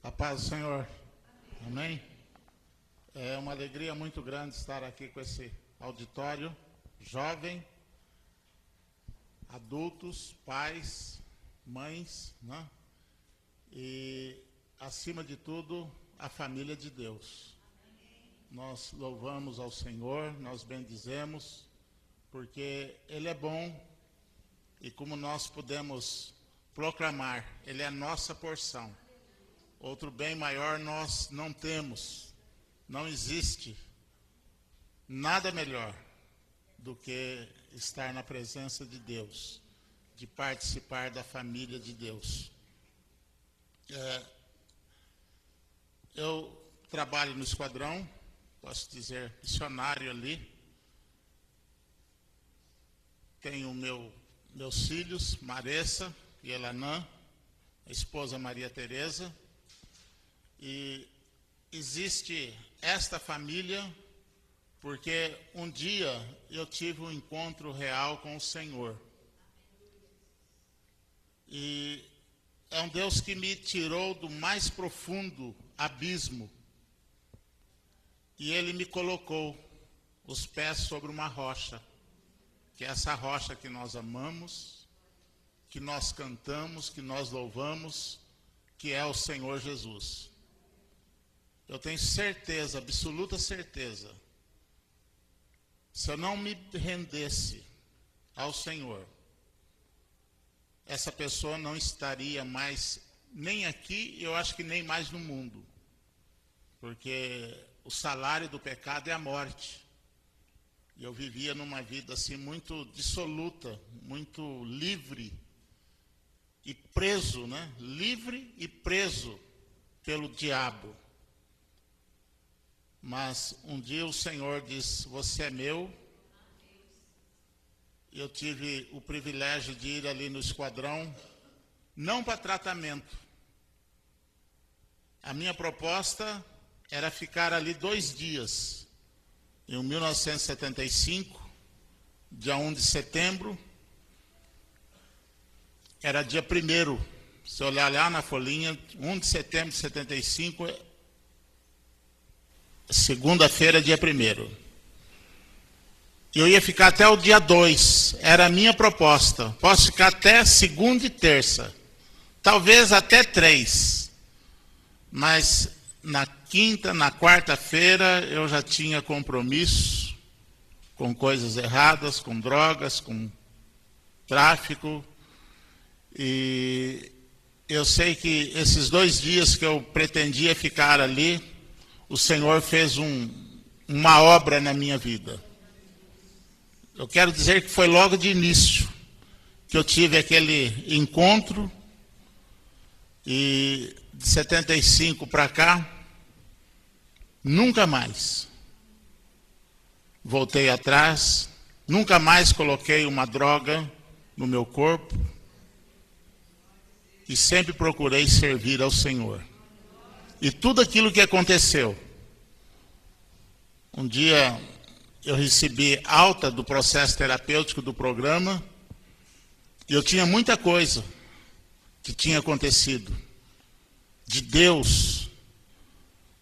A paz do Senhor. Amém? É uma alegria muito grande estar aqui com esse auditório jovem, adultos, pais, mães, né? E, acima de tudo, a família de Deus. Nós louvamos ao Senhor, nós bendizemos, porque Ele é bom e como nós podemos proclamar, Ele é a nossa porção. Outro bem maior nós não temos, não existe nada melhor do que estar na presença de Deus, de participar da família de Deus. Eu trabalho no esquadrão, posso dizer missionário ali, tenho meus filhos, Maressa e Elanã, a esposa Maria Tereza. E existe esta família porque um dia eu tive um encontro real com o Senhor. E é um Deus que me tirou do mais profundo abismo. E Ele me colocou os pés sobre uma rocha, que é essa rocha que nós amamos, que nós cantamos, que nós louvamos, que é o Senhor Jesus. Eu tenho certeza, absoluta certeza, se eu não me rendesse ao Senhor, essa pessoa não estaria mais nem aqui, eu acho que nem mais no mundo. Porque o salário do pecado é a morte. E eu vivia numa vida assim muito dissoluta, muito livre e preso, né? Livre e preso pelo diabo. Mas um dia o Senhor disse, você é meu. Eu tive o privilégio de ir ali no esquadrão, não para tratamento. A minha proposta era ficar ali 2 dias. Em 1975, dia 1 de setembro, era dia 1º. Se olhar lá na folhinha, 1 de setembro de 75, segunda-feira, dia 1º. Eu ia ficar até o dia 2, era a minha proposta. Posso ficar até segunda e terça, talvez até 3. Mas na quinta, na quarta-feira, eu já tinha compromisso com coisas erradas, com drogas, com tráfico. E eu sei que esses 2 dias que eu pretendia ficar ali, o Senhor fez uma obra na minha vida. Eu quero dizer que foi logo de início que eu tive aquele encontro, e de 75 para cá, nunca mais voltei atrás, nunca mais coloquei uma droga no meu corpo, e sempre procurei servir ao Senhor. E tudo aquilo que aconteceu, um dia eu recebi alta do processo terapêutico do programa, e eu tinha muita coisa que tinha acontecido, de Deus.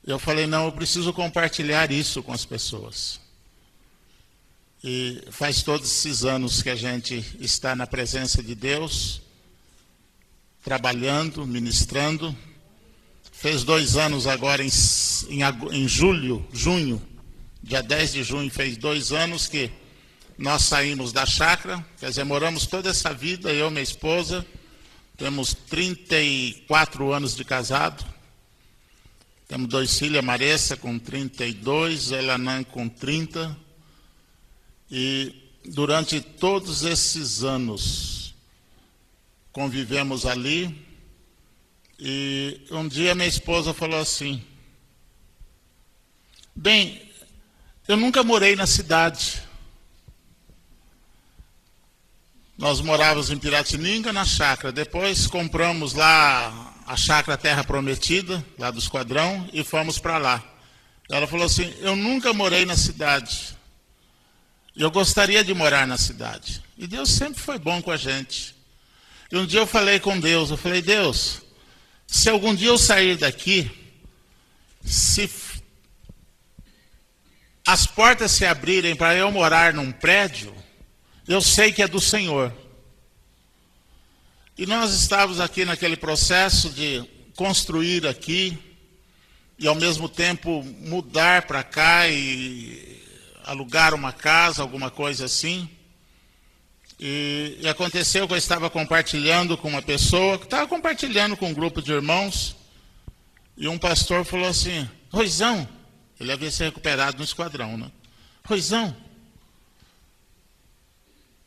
Eu falei, não, eu preciso compartilhar isso com as pessoas. E faz todos esses anos que a gente está na presença de Deus, trabalhando, ministrando. Fez 2 anos agora em junho, dia 10 de junho, fez 2 anos que nós saímos da chácara, quer dizer, moramos toda essa vida, eu e minha esposa, temos 34 anos de casado, temos 2 filhos, a Maressa com 32, a Elanã com 30, e durante todos esses anos convivemos ali. E um dia minha esposa falou assim, bem, eu nunca morei na cidade. Nós morávamos em Piratininga, na chácara. Depois compramos lá a chácara Terra Prometida, lá do esquadrão, e fomos para lá. Ela falou assim, eu nunca morei na cidade. Eu gostaria de morar na cidade. E Deus sempre foi bom com a gente. E um dia eu falei com Deus, eu falei, Deus, Se algum dia eu sair daqui, se as portas se abrirem para eu morar num prédio, eu sei que é do Senhor. E nós estávamos aqui naquele processo de construir aqui, e ao mesmo tempo mudar para cá e alugar uma casa, alguma coisa assim. E aconteceu que eu estava compartilhando com uma pessoa, que estava compartilhando com um grupo de irmãos, e um pastor falou assim: Ruizão, ele havia se recuperado no esquadrão, né? Ruizão,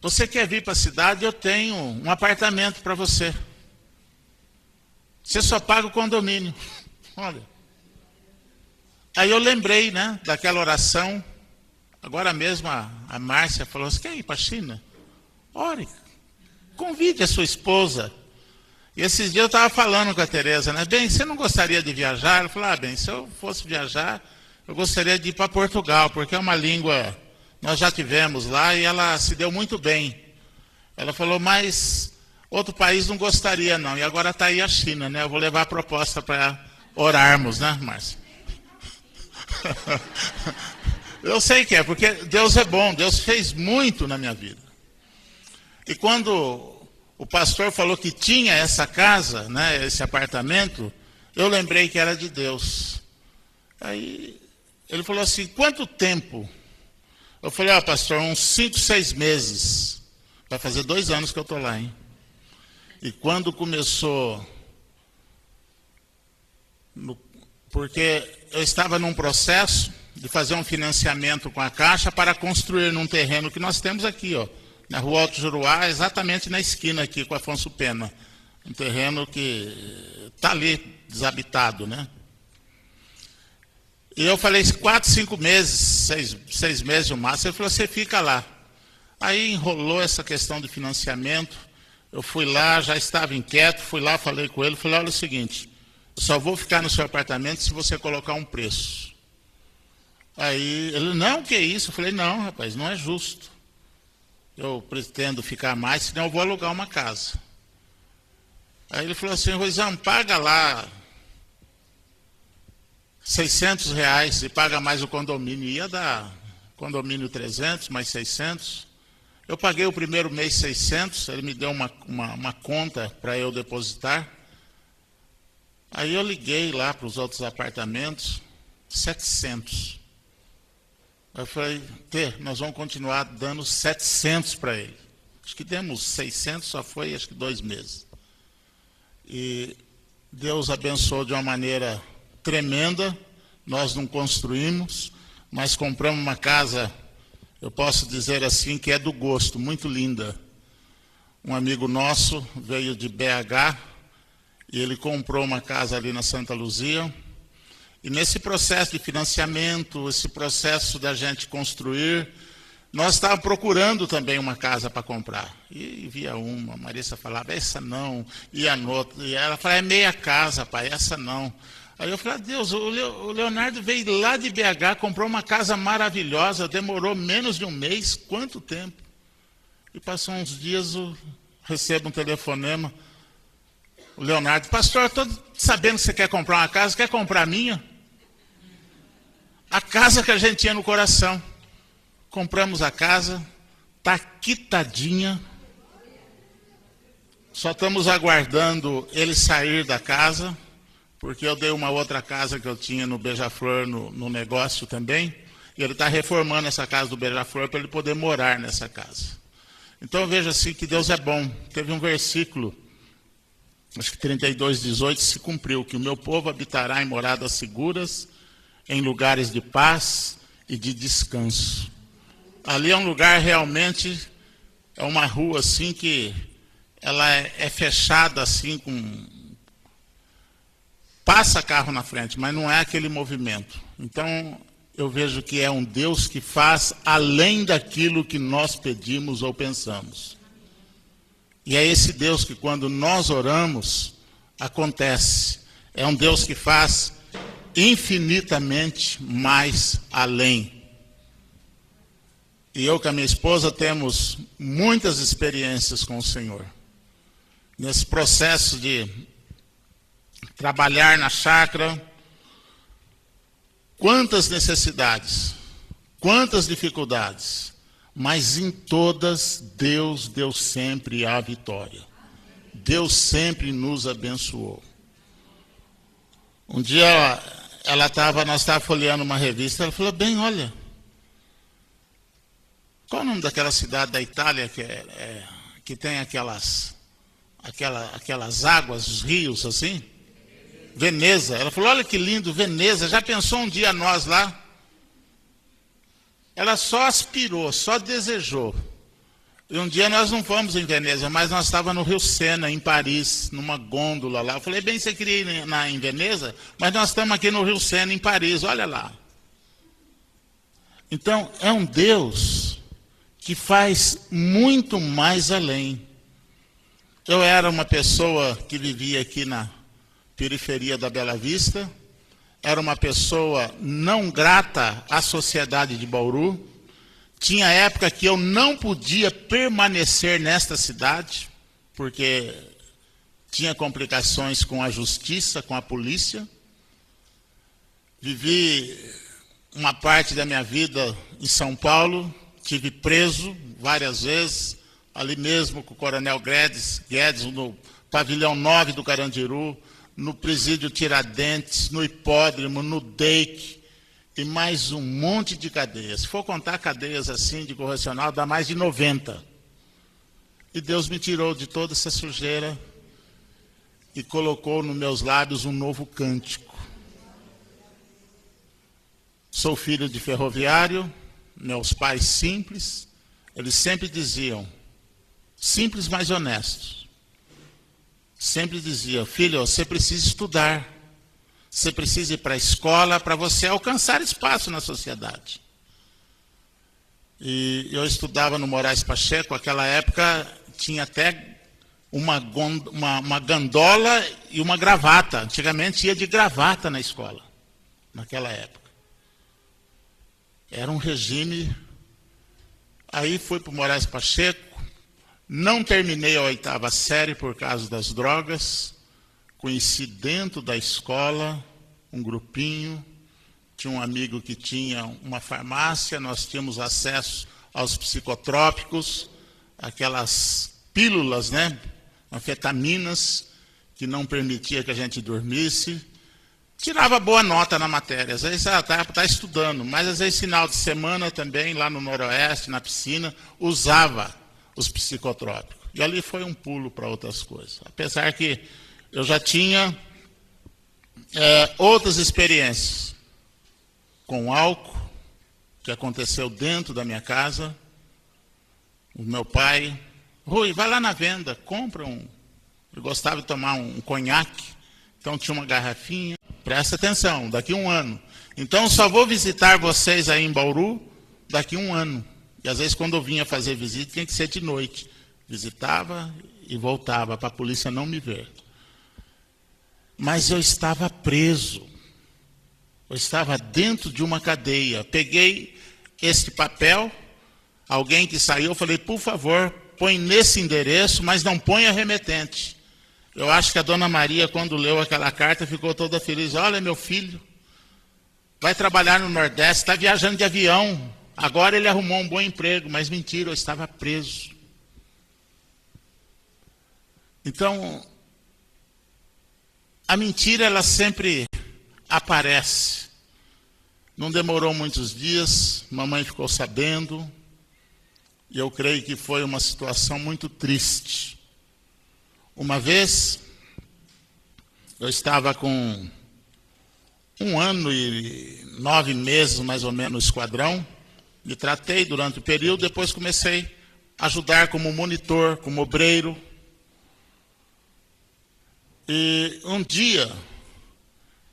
você quer vir para a cidade? Eu tenho um apartamento para você. Você só paga o condomínio. Olha. Aí eu lembrei, né, daquela oração. Agora mesmo a Márcia falou: você quer ir para a China? Ore, convide a sua esposa. E esses dias eu estava falando com a Tereza, né? Bem, você não gostaria de viajar? Ela falou: bem, se eu fosse viajar, eu gostaria de ir para Portugal, porque é uma língua, nós já tivemos lá e ela se deu muito bem. Ela falou: mas outro país não gostaria não, e agora está aí a China, né? Eu vou levar a proposta para orarmos, né, Márcia? Eu sei que é, porque Deus é bom, Deus fez muito na minha vida. E quando o pastor falou que tinha essa casa, né, esse apartamento, eu lembrei que era de Deus. Aí ele falou assim: quanto tempo? Eu falei: pastor, uns 5, 6 meses. Vai fazer 2 anos que eu estou lá, hein? E quando começou... Porque eu estava num processo de fazer um financiamento com a Caixa para construir num terreno que nós temos aqui, ó, na Rua Alto Juruá, exatamente na esquina aqui com Afonso Pena. Um terreno que está ali desabitado, né? E eu falei 4, 5 meses, 6 meses no máximo. Ele falou: você fica lá. Aí enrolou essa questão de financiamento. Eu fui lá, já estava inquieto, fui lá, falei com ele, falei: olha o seguinte, eu só vou ficar no seu apartamento se você colocar um preço. Aí ele: não, que é isso? Eu falei: não, rapaz, não é justo. Eu pretendo ficar mais, senão eu vou alugar uma casa. Aí ele falou assim: Ruizão, paga lá R$600 e paga mais o condomínio. Ia dar condomínio 300, mais 600. Eu paguei o primeiro mês 600, ele me deu uma conta para eu depositar. Aí eu liguei lá para os outros apartamentos, 700. Eu falei: nós vamos continuar dando 700 para ele. Acho que demos 600, só foi acho que 2 meses. E Deus abençoou de uma maneira tremenda. Nós não construímos, mas compramos uma casa, eu posso dizer assim, que é do gosto, muito linda. Um amigo nosso veio de BH e ele comprou uma casa ali na Santa Luzia. E nesse processo de financiamento, esse processo da gente construir, nós estávamos procurando também uma casa para comprar. E via uma, a Marissa falava: essa não, e a outra. E ela falava: é meia casa, pai, essa não. Aí eu falei: Deus, o Leonardo veio lá de BH, comprou uma casa maravilhosa, demorou menos de um mês, quanto tempo? E passou uns dias, eu recebo um telefonema, o Leonardo: pastor, estou sabendo que você quer comprar uma casa, quer comprar a minha? A casa que a gente tinha no coração. Compramos a casa, está quitadinha. Só estamos aguardando ele sair da casa, porque eu dei uma outra casa que eu tinha no Beija-Flor, no negócio também, e ele está reformando essa casa do Beija-Flor para ele poder morar nessa casa. Então eu vejo assim que Deus é bom. Teve um versículo, acho que 32:18, se cumpriu, que o meu povo habitará em moradas seguras, em lugares de paz e de descanso. Ali é um lugar realmente, é uma rua assim que ela é fechada assim, passa carro na frente, mas não é aquele movimento. Então eu vejo que é um Deus que faz além daquilo que nós pedimos ou pensamos. E é esse Deus que quando nós oramos, acontece. É um Deus que faz infinitamente mais além. E eu com a minha esposa temos muitas experiências com o Senhor. Nesse processo de trabalhar na chácara. Quantas necessidades, quantas dificuldades, mas em todas Deus deu sempre a vitória. Deus sempre nos abençoou. Um dia nós estávamos folheando uma revista, ela falou, bem, olha, qual é o nome daquela cidade da Itália que tem aquelas águas, os rios assim? Veneza. Ela falou, olha que lindo, Veneza. Já pensou um dia nós lá? Ela só aspirou, só desejou. E um dia nós não fomos em Veneza, mas nós estávamos no Rio Sena, em Paris, numa gôndola lá. Eu falei, bem, você queria ir em Veneza? Mas nós estamos aqui no Rio Sena, em Paris, olha lá. Então, é um Deus que faz muito mais além. Eu era uma pessoa que vivia aqui na periferia da Bela Vista, era uma pessoa não grata à sociedade de Bauru. Tinha época que eu não podia permanecer nesta cidade, porque tinha complicações com a justiça, com a polícia. Vivi uma parte da minha vida em São Paulo, tive preso várias vezes, ali mesmo com o Coronel Guedes, no pavilhão 9 do Carandiru, no presídio Tiradentes, no Hipódromo, no DEIC, e mais um monte de cadeias. Se for contar cadeias assim de correcional, dá mais de 90. E Deus me tirou de toda essa sujeira e colocou nos meus lábios um novo cântico. Sou filho de ferroviário, meus pais simples, eles sempre diziam, simples mas honestos, sempre diziam, filho, você precisa estudar, você precisa ir para a escola para você alcançar espaço na sociedade. E eu estudava no Moraes Pacheco, naquela época tinha até uma gandola e uma gravata. Antigamente ia de gravata na escola, naquela época. Era um regime. Aí fui para o Moraes Pacheco, não terminei a 8ª série por causa das drogas. Conheci dentro da escola um grupinho, tinha um amigo que tinha uma farmácia, nós tínhamos acesso aos psicotrópicos, aquelas pílulas, né, anfetaminas, que não permitia que a gente dormisse. Tirava boa nota na matéria, às vezes está estudando, mas às vezes final de semana também, lá no Noroeste, na piscina, usava os psicotrópicos. E ali foi um pulo para outras coisas. Apesar que eu já tinha outras experiências com álcool, que aconteceu dentro da minha casa. O meu pai, Rui, vai lá na venda, compra um. Eu gostava de tomar um conhaque, então tinha uma garrafinha. Presta atenção, daqui a 1 ano. Então só vou visitar vocês aí em Bauru daqui a 1 ano. E às vezes quando eu vinha fazer visita, tinha que ser de noite. Visitava e voltava para a polícia não me ver. Mas eu estava preso. Eu estava dentro de uma cadeia. Peguei este papel, alguém que saiu, eu falei, por favor, põe nesse endereço, mas não ponha remetente. Eu acho que a dona Maria, quando leu aquela carta, ficou toda feliz. Olha, meu filho, vai trabalhar no Nordeste, está viajando de avião. Agora ele arrumou um bom emprego, mas mentira, eu estava preso. Então, a mentira, ela sempre aparece. Não demorou muitos dias, mamãe ficou sabendo, e eu creio que foi uma situação muito triste. Uma vez, eu estava com 1 ano e 9 meses, mais ou menos, no esquadrão. Me tratei durante o período, depois comecei a ajudar como monitor, como obreiro. E um dia,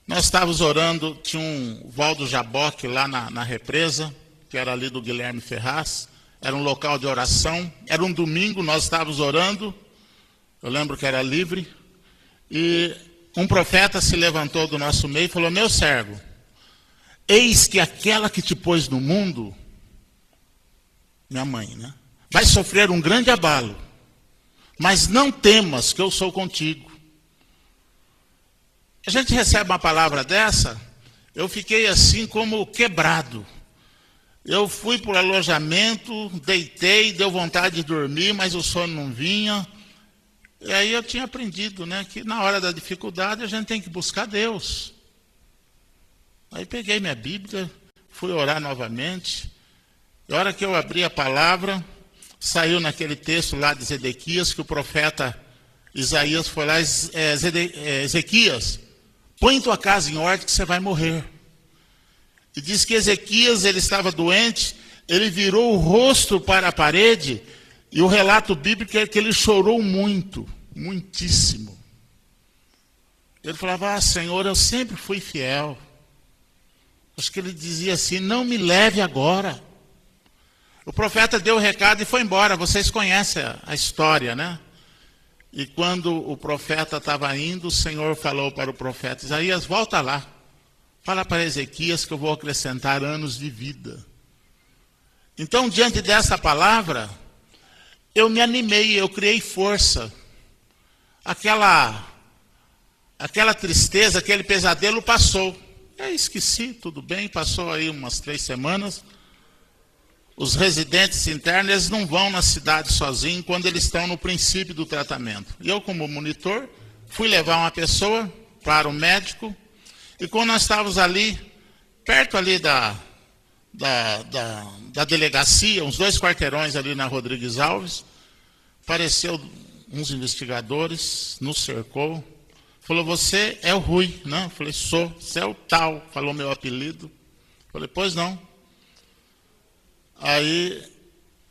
nós estávamos orando, tinha um Valdo Jaboque lá na represa, que era ali do Guilherme Ferraz, era um local de oração, era um domingo, nós estávamos orando, eu lembro que era livre, e um profeta se levantou do nosso meio e falou, meu servo, eis que aquela que te pôs no mundo, minha mãe, né, vai sofrer um grande abalo, mas não temas que eu sou contigo. A gente recebe uma palavra dessa, eu fiquei assim como quebrado. Eu fui para o alojamento, deitei, deu vontade de dormir, mas o sono não vinha. E aí eu tinha aprendido, né, que na hora da dificuldade a gente tem que buscar Deus. Aí peguei minha Bíblia, fui orar novamente. E a hora que eu abri a palavra, saiu naquele texto lá de Zedequias, que o profeta Isaías foi lá, Ezequias, põe tua casa em ordem que você vai morrer. E diz que Ezequias, ele estava doente, ele virou o rosto para a parede, e o relato bíblico é que ele chorou muito, muitíssimo. Ele falava, Senhor, eu sempre fui fiel. Acho que ele dizia assim, não me leve agora. O profeta deu o recado e foi embora, vocês conhecem a história, né? E quando o profeta estava indo, o Senhor falou para o profeta Isaías, volta lá. Fala para Ezequias que eu vou acrescentar anos de vida. Então, diante dessa palavra, eu me animei, eu criei força. Aquela tristeza, aquele pesadelo passou. Esqueci, tudo bem, passou aí umas 3 semanas. Os residentes internos, eles não vão na cidade sozinhos quando eles estão no princípio do tratamento. E eu, como monitor, fui levar uma pessoa para o médico. E quando nós estávamos ali, perto ali da delegacia, uns 2 quarteirões ali na Rodrigues Alves, apareceu uns investigadores, nos cercou, falou, você é o Rui, né? Eu falei, sou, você é o tal, falou meu apelido. Eu falei, pois não. Aí,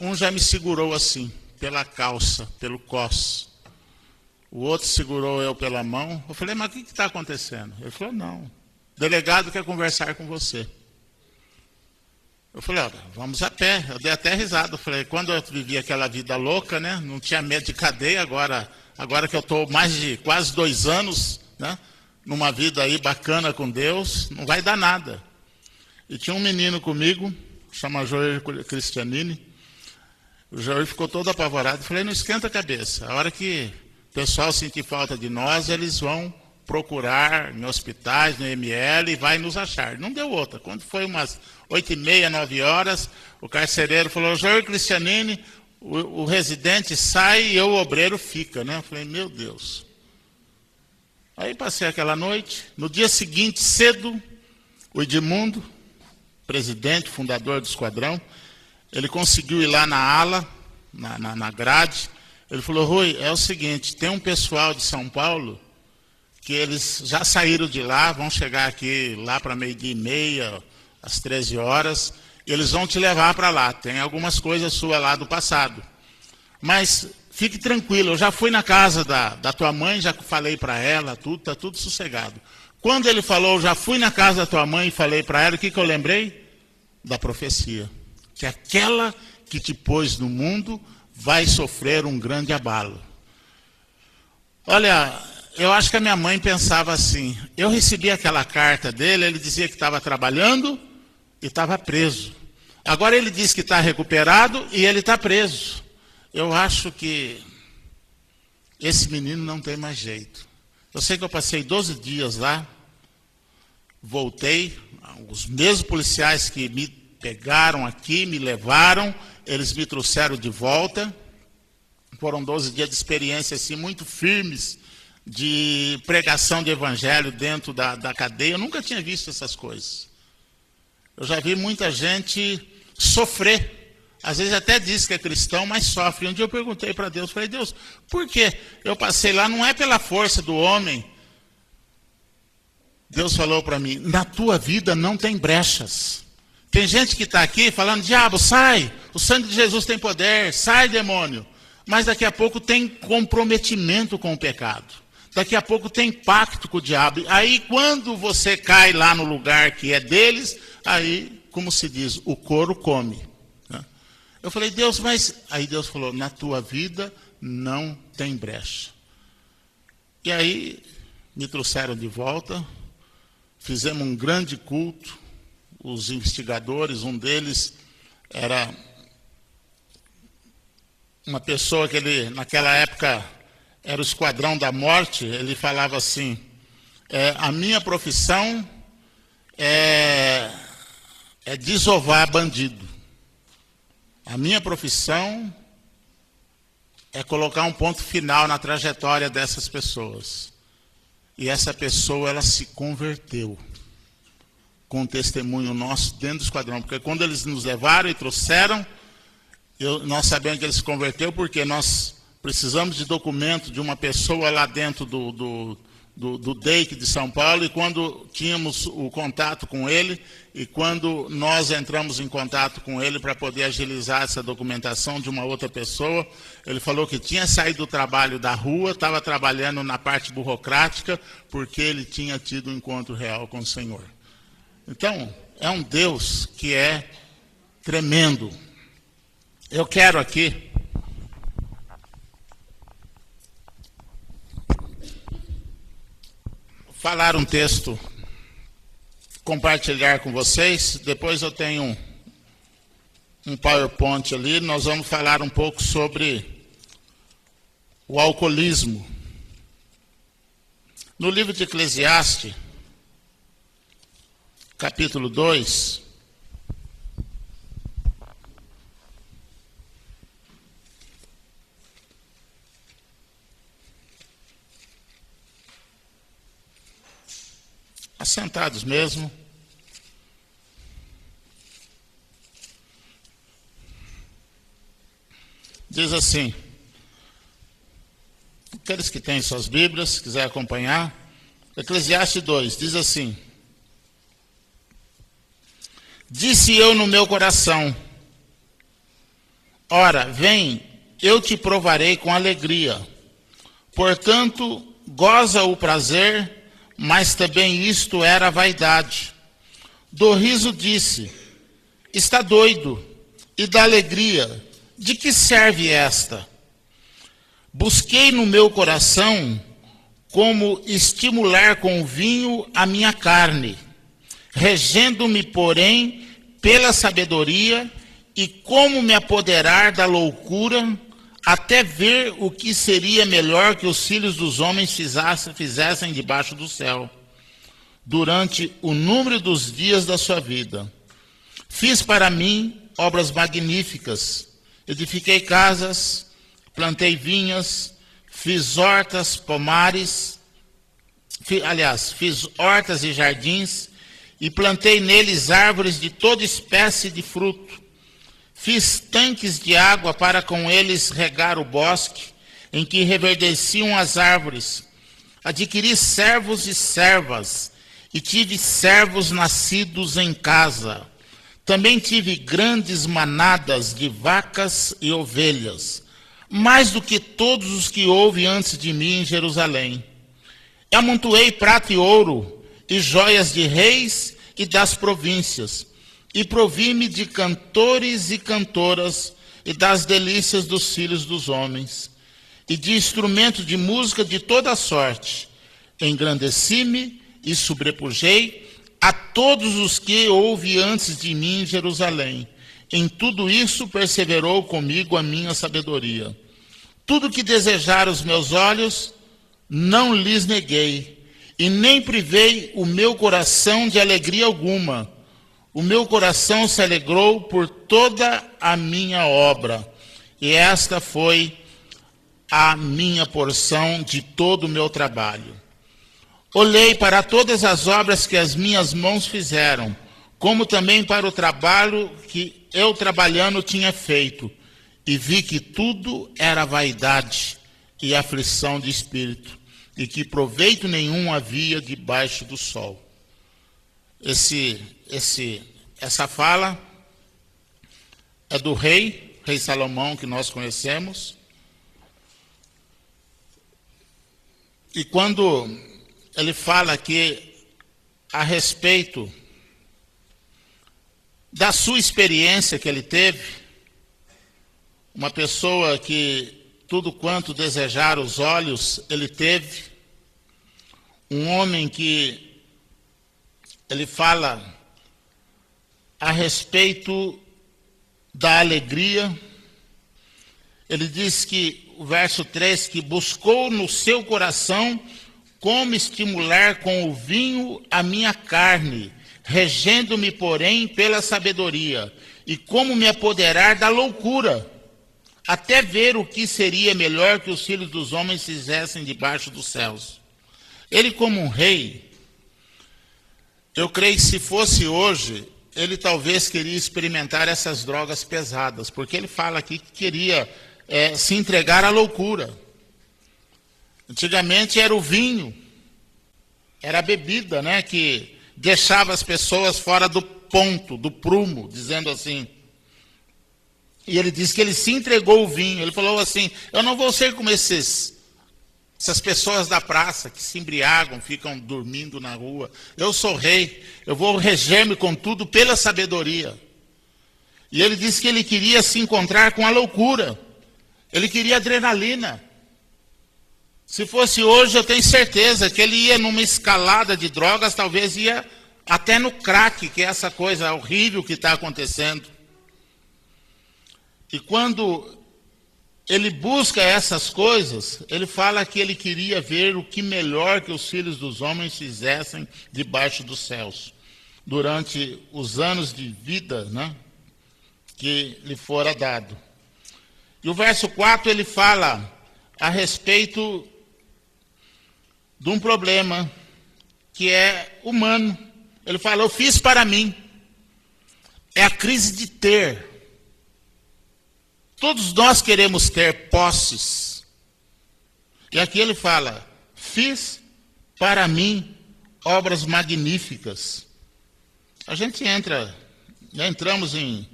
um já me segurou assim, pela calça, pelo cos. O outro segurou eu pela mão. Eu falei, mas o que está acontecendo? Ele falou, não, o delegado quer conversar com você. Eu falei, olha, vamos a pé. Eu dei até risada. Eu falei, quando eu vivi aquela vida louca, né, não tinha medo de cadeia, agora que eu estou mais de quase 2 anos, né, numa vida aí bacana com Deus, não vai dar nada. E tinha um menino comigo, chama Joel Cristianini. O Joel ficou todo apavorado. Eu falei, não esquenta a cabeça. A hora que o pessoal sentir falta de nós, eles vão procurar em hospitais, no ML, e vai nos achar. Não deu outra. Quando foi umas 8h30, 9 horas, o carcereiro falou, Joel Cristianini, o residente sai e o obreiro fica, né? Eu falei, meu Deus. Aí passei aquela noite. No dia seguinte, cedo, o Edmundo, presidente, fundador do esquadrão, ele conseguiu ir lá na ala, na grade. Ele falou, Rui, é o seguinte, tem um pessoal de São Paulo que eles já saíram de lá, vão chegar aqui lá para 12h30, às 13 horas, e eles vão te levar para lá. Tem algumas coisas suas lá do passado. Mas fique tranquilo, eu já fui na casa da tua mãe, já falei para ela, tudo, está tudo sossegado. Quando ele falou, já fui na casa da tua mãe e falei para ela, o que eu lembrei? Da profecia. Que aquela que te pôs no mundo vai sofrer um grande abalo. Olha, eu acho que a minha mãe pensava assim, eu recebi aquela carta dele, ele dizia que estava trabalhando e estava preso. Agora ele diz que está recuperado e ele está preso. Eu acho que esse menino não tem mais jeito. Eu sei que eu passei 12 dias lá, voltei, os mesmos policiais que me pegaram aqui, me levaram, eles me trouxeram de volta. Foram 12 dias de experiência assim, muito firmes, de pregação de evangelho dentro da cadeia. Eu nunca tinha visto essas coisas. Eu já vi muita gente sofrer. Às vezes até diz que é cristão, mas sofre. Um dia eu perguntei para Deus, falei, Deus, por que eu passei lá? Não é pela força do homem. Deus falou para mim, na tua vida não tem brechas. Tem gente que está aqui falando, diabo, sai, o sangue de Jesus tem poder, sai demônio. Mas daqui a pouco tem comprometimento com o pecado. Daqui a pouco tem pacto com o diabo. Aí quando você cai lá no lugar que é deles, aí, como se diz, o couro come. Eu falei, Deus, mas... Aí Deus falou, na tua vida não tem brecha. E aí me trouxeram de volta, fizemos um grande culto. Os investigadores, um deles era uma pessoa que ele, naquela época, era o esquadrão da morte. Ele falava assim, A minha profissão é desovar bandido. A minha profissão é colocar um ponto final na trajetória dessas pessoas. E essa pessoa, ela se converteu com um testemunho nosso dentro do esquadrão. Porque quando eles nos levaram e trouxeram, nós sabemos que ele se converteu porque nós precisamos de documento de uma pessoa lá dentro do DEIC de São Paulo, e quando tínhamos o contato com ele, e quando nós entramos em contato com ele para poder agilizar essa documentação de uma outra pessoa, ele falou que tinha saído do trabalho da rua, estava trabalhando na parte burocrática, porque ele tinha tido um encontro real com o Senhor. Então, é um Deus que é tremendo. Eu quero aqui falar um texto, compartilhar com vocês. Depois eu tenho um PowerPoint ali. Nós vamos falar um pouco sobre o alcoolismo. No livro de Eclesiastes, capítulo 2, assentados mesmo. Diz assim, aqueles que têm suas Bíblias, se quiser acompanhar, Eclesiastes 2, diz assim: disse eu no meu coração, ora, vem, eu te provarei com alegria. Portanto, goza o prazer, mas também isto era vaidade. Do riso disse, está doido, e da alegria, de que serve esta? Busquei no meu coração como estimular com vinho a minha carne, regendo-me, porém, pela sabedoria, e como me apoderar da loucura, até ver o que seria melhor que os filhos dos homens fizessem debaixo do céu, durante o número dos dias da sua vida. Fiz para mim obras magníficas, edifiquei casas, plantei vinhas, fiz hortas, pomares, fiz hortas e jardins, e plantei neles árvores de toda espécie de fruto. Fiz tanques de água para com eles regar o bosque, em que reverdeciam as árvores. Adquiri servos e servas, e tive servos nascidos em casa. Também tive grandes manadas de vacas e ovelhas, mais do que todos os que houve antes de mim em Jerusalém. Amontoei prata e ouro, e joias de reis e das províncias, e provi-me de cantores e cantoras, e das delícias dos filhos dos homens, e de instrumentos de música de toda sorte. Engrandeci-me e sobrepujei a todos os que houve antes de mim em Jerusalém. Em tudo isso perseverou comigo a minha sabedoria. Tudo que desejaram os meus olhos, não lhes neguei, e nem privei o meu coração de alegria alguma. O meu coração se alegrou por toda a minha obra, e esta foi a minha porção de todo o meu trabalho. Olhei para todas as obras que as minhas mãos fizeram, como também para o trabalho que eu trabalhando tinha feito, e vi que tudo era vaidade e aflição de espírito, e que proveito nenhum havia debaixo do sol. Essa fala é do rei Salomão, que nós conhecemos. E quando ele fala aqui a respeito da sua experiência que ele teve, uma pessoa que tudo quanto desejar os olhos ele teve, um homem que ele fala a respeito da alegria. Ele diz que, o verso 3, que buscou no seu coração como estimular com o vinho a minha carne, regendo-me, porém, pela sabedoria, e como me apoderar da loucura, até ver o que seria melhor que os filhos dos homens fizessem debaixo dos céus. Ele, como um rei, eu creio que se fosse hoje, ele talvez queria experimentar essas drogas pesadas, porque ele fala aqui que queria se entregar à loucura. Antigamente era o vinho, era a bebida, né, que deixava as pessoas fora do ponto, do prumo, dizendo assim. E ele disse que ele se entregou ao vinho. Ele falou assim: eu não vou ser como essas pessoas da praça que se embriagam, ficam dormindo na rua. Eu sou rei, eu vou reger-me com tudo pela sabedoria. E ele disse que ele queria se encontrar com a loucura. Ele queria adrenalina. Se fosse hoje, eu tenho certeza que ele ia numa escalada de drogas, talvez ia até no crack, que é essa coisa horrível que está acontecendo. E quando ele busca essas coisas, ele fala que ele queria ver o que melhor que os filhos dos homens fizessem debaixo dos céus, durante os anos de vida, né, que lhe fora dado. E o verso 4, ele fala a respeito de um problema que é humano. Ele fala: eu fiz para mim. É a crise de ter. Todos nós queremos ter posses. E aqui ele fala: fiz para mim obras magníficas. A gente entramos em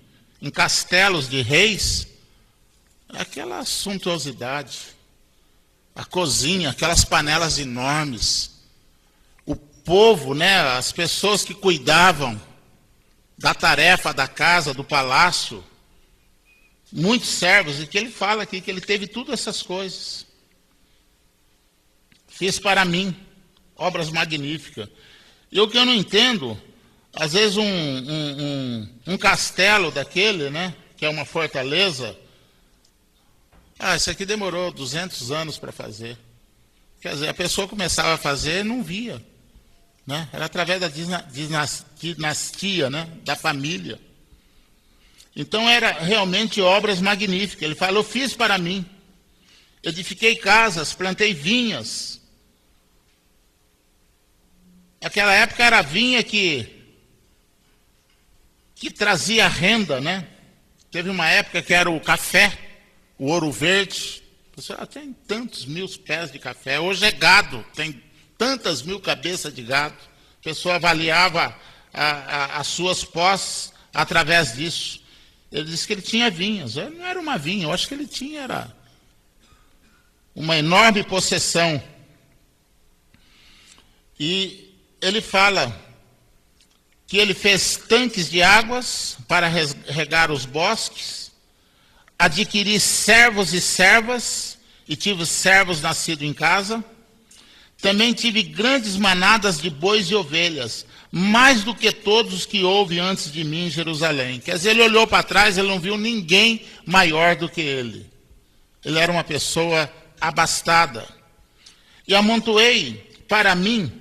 castelos de reis, aquela suntuosidade, a cozinha, aquelas panelas enormes, o povo, né, as pessoas que cuidavam da tarefa da casa, do palácio, muitos servos, e que ele fala aqui que ele teve tudo essas coisas. Fiz para mim obras magníficas. E o que eu não entendo, às vezes um castelo daquele, né, que é uma fortaleza, isso aqui demorou 200 anos para fazer. Quer dizer, a pessoa começava a fazer e não via, né? Era através da dinastia, né, da família. Então, era realmente obras magníficas. Ele fala: eu fiz para mim. Edifiquei casas, plantei vinhas. Naquela época era a vinha que trazia renda, né? Teve uma época que era o café, o ouro verde. Você tem tantos mil pés de café. Hoje é gado, tem tantas mil cabeças de gado. A pessoa avaliava as suas posses através disso. Ele disse que ele tinha vinhas. Não era uma vinha, eu acho que ele era uma enorme possessão. E ele fala que ele fez tanques de águas para regar os bosques, adquiri servos e servas, e tive servos nascidos em casa. Também tive grandes manadas de bois e ovelhas, mais do que todos os que houve antes de mim em Jerusalém. Quer dizer, ele olhou para trás, ele não viu ninguém maior do que ele. Ele era uma pessoa abastada. E amontoei para mim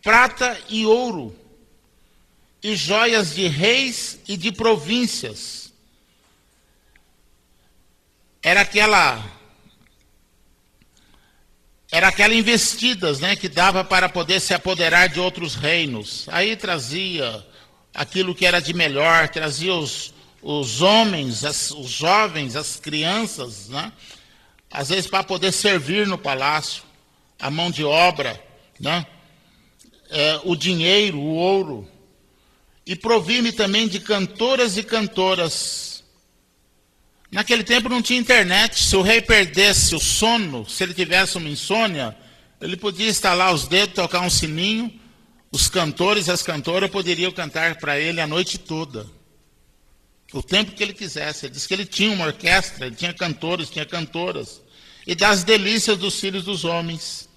prata e ouro, e joias de reis e de províncias. Era aquela investidas, né, que dava para poder se apoderar de outros reinos. Aí trazia aquilo que era de melhor, trazia os homens, os jovens, as crianças, né, às vezes para poder servir no palácio, a mão de obra, né, o dinheiro, o ouro. E provi-me também de cantoras e cantoras. Naquele tempo não tinha internet. Se o rei perdesse o sono, se ele tivesse uma insônia, ele podia estalar os dedos, tocar um sininho. Os cantores e as cantoras poderiam cantar para ele a noite toda, o tempo que ele quisesse. Ele disse que ele tinha uma orquestra, ele tinha cantores, tinha cantoras. E das delícias dos filhos dos homens.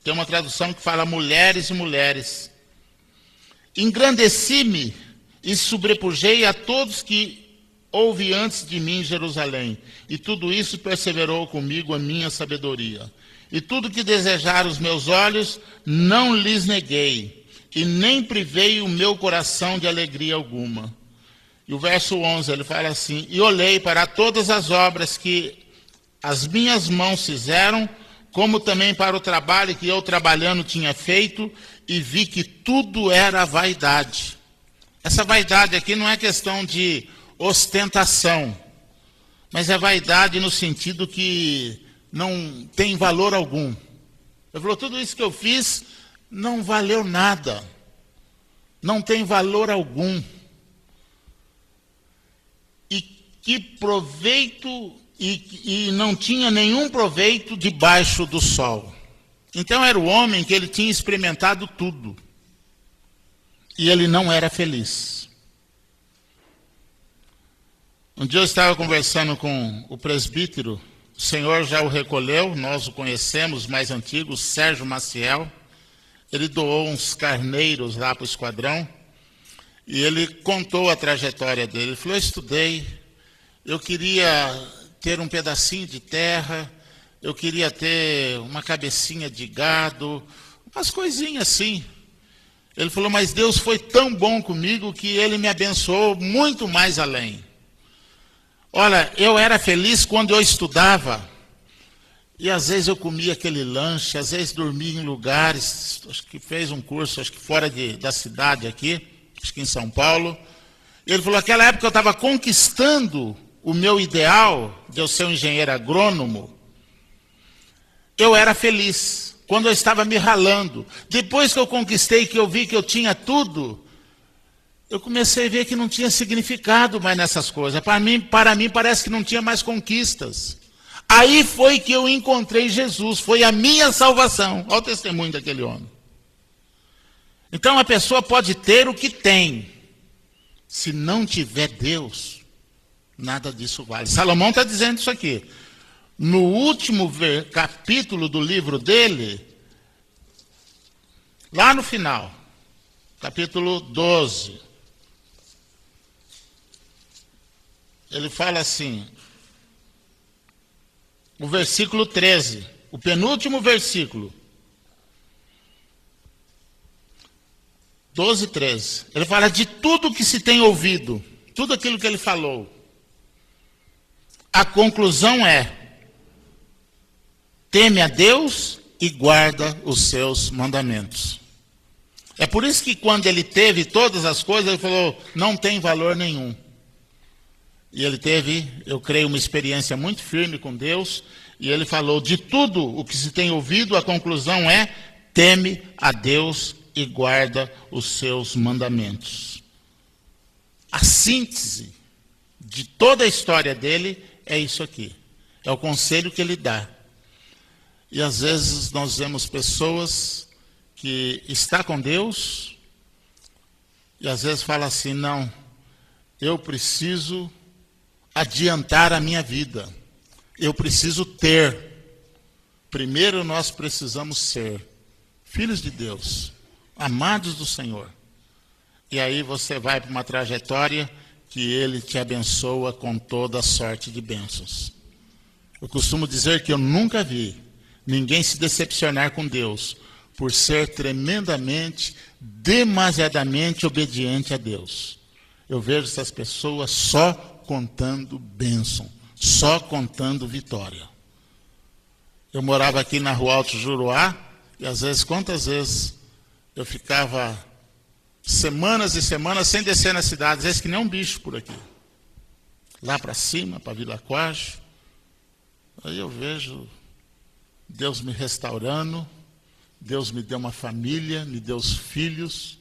Tem uma tradução que fala mulheres e mulheres. Engrandeci-me e sobrepujei a todos que houve antes de mim em Jerusalém, e tudo isso perseverou comigo a minha sabedoria. E tudo que desejaram os meus olhos, não lhes neguei, e nem privei o meu coração de alegria alguma. E o verso 11, ele fala assim: e olhei para todas as obras que as minhas mãos fizeram, como também para o trabalho que eu trabalhando tinha feito, e vi que tudo era vaidade. Essa vaidade aqui não é questão de ostentação, mas é vaidade no sentido que não tem valor algum. Ele falou, tudo isso que eu fiz não valeu nada, não tem valor algum. E que proveito, e não tinha nenhum proveito debaixo do sol. Então era o homem que ele tinha experimentado tudo, e ele não era feliz. Um dia eu estava conversando com o presbítero, o Senhor já o recolheu, nós o conhecemos, mais antigo, Sérgio Maciel. Ele doou uns carneiros lá para o esquadrão, e ele contou a trajetória dele. Ele falou, eu estudei, eu queria ter um pedacinho de terra, eu queria ter uma cabecinha de gado, umas coisinhas assim. Ele falou, mas Deus foi tão bom comigo que Ele me abençoou muito mais além. Olha, eu era feliz quando eu estudava, e às vezes eu comia aquele lanche, às vezes dormia em lugares, acho que fez um curso, acho que fora da cidade aqui, acho que em São Paulo. Ele falou, naquela época eu estava conquistando o meu ideal de eu ser um engenheiro agrônomo, eu era feliz quando eu estava me ralando. Depois que eu conquistei, que eu vi que eu tinha tudo, eu comecei a ver que não tinha significado mais nessas coisas. Para mim parece que não tinha mais conquistas. Aí foi que eu encontrei Jesus, foi a minha salvação. Olha o testemunho daquele homem. Então a pessoa pode ter o que tem, se não tiver Deus, nada disso vale. Salomão está dizendo isso aqui. No último capítulo do livro dele, lá no final, capítulo 12, ele fala assim, o versículo 13, o penúltimo versículo, 12, 13, ele fala de tudo que se tem ouvido, tudo aquilo que ele falou. A conclusão é, teme a Deus e guarda os seus mandamentos. É por isso que quando ele teve todas as coisas, ele falou, não tem valor nenhum. E ele teve, eu creio, uma experiência muito firme com Deus, e ele falou, de tudo o que se tem ouvido, a conclusão é, teme a Deus e guarda os seus mandamentos. A síntese de toda a história dele é isso aqui. É o conselho que ele dá. E às vezes nós vemos pessoas que estão com Deus e às vezes fala assim, não, eu preciso adiantar a minha vida, eu preciso ter. Primeiro nós precisamos ser filhos de Deus, amados do Senhor. E aí você vai para uma trajetória que Ele te abençoa com toda sorte de bênçãos. Eu costumo dizer que eu nunca vi ninguém se decepcionar com Deus por ser tremendamente, demasiadamente obediente a Deus. Eu vejo essas pessoas só contando bênção, só contando vitória. Eu morava aqui na Rua Alto Juruá, e às vezes, quantas vezes eu ficava semanas e semanas sem descer na cidade, às vezes que nem um bicho por aqui. Lá para cima, para Vila Quajo. Aí eu vejo Deus me restaurando, Deus me deu uma família, me deu os filhos,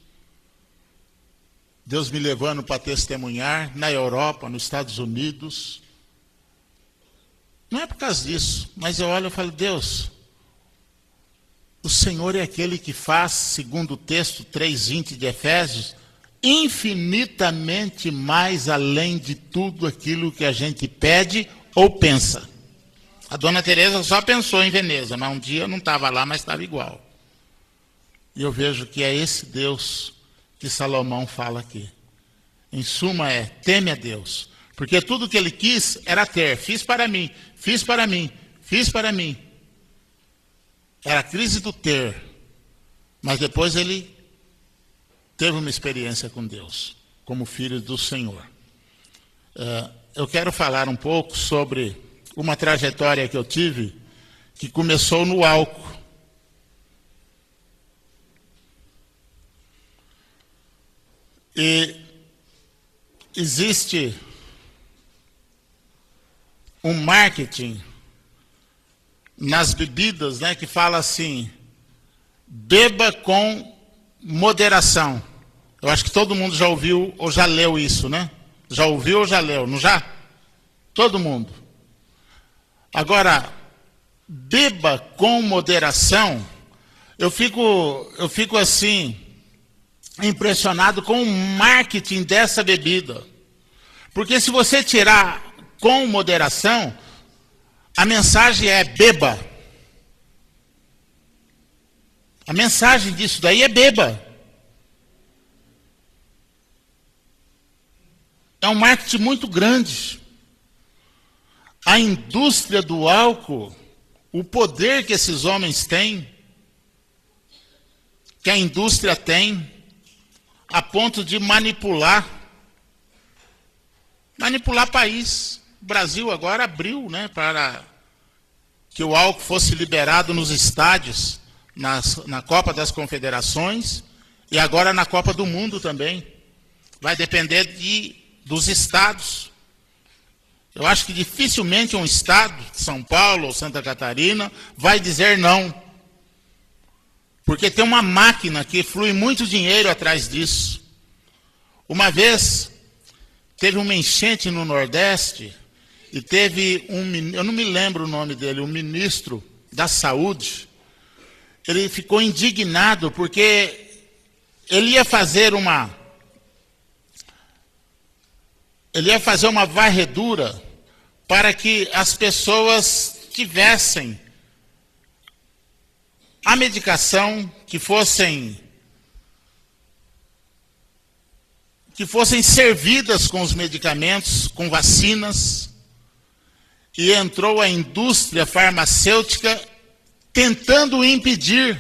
Deus me levando para testemunhar na Europa, nos Estados Unidos. Não é por causa disso, mas eu olho e falo, Deus, o Senhor é aquele que faz, segundo o texto 3:20 de Efésios, infinitamente mais além de tudo aquilo que a gente pede ou pensa. A dona Teresa só pensou em Veneza, mas um dia eu não estava lá, mas estava igual. E eu vejo que é esse Deus que Salomão fala aqui. Em suma teme a Deus, Porque tudo que ele quis era ter. Fiz para mim, fiz para mim, fiz para mim. Era a crise do ter. Mas depois ele teve uma experiência com Deus, como filho do Senhor. Eu quero falar um pouco sobre uma trajetória que eu tive, que começou no álcool. E existe um marketing nas bebidas, né, que fala assim: beba com moderação. Eu acho que todo mundo já ouviu ou já leu isso, né? Já ouviu ou já leu, não já? Todo mundo. Agora, beba com moderação. Eu fico assim, impressionado com o marketing dessa bebida. Porque se você tirar com moderação, a mensagem é beba. A mensagem disso daí é beba. É um marketing muito grande. A indústria do álcool, o poder que esses homens têm, que a indústria tem, a ponto de manipular país. O Brasil agora abriu, né, para que o álcool fosse liberado nos estádios, na Copa das Confederações e agora na Copa do Mundo também. Vai depender dos estados. Eu acho que dificilmente um estado, São Paulo ou Santa Catarina, vai dizer não. Porque tem uma máquina que flui muito dinheiro atrás disso. Uma vez, teve uma enchente no Nordeste e teve eu não me lembro o nome dele, um ministro da Saúde. Ele ficou indignado porque ele ia fazer uma varredura para que as pessoas tivessem a medicação, que fossem servidas com os medicamentos, com vacinas, e entrou a indústria farmacêutica tentando impedir.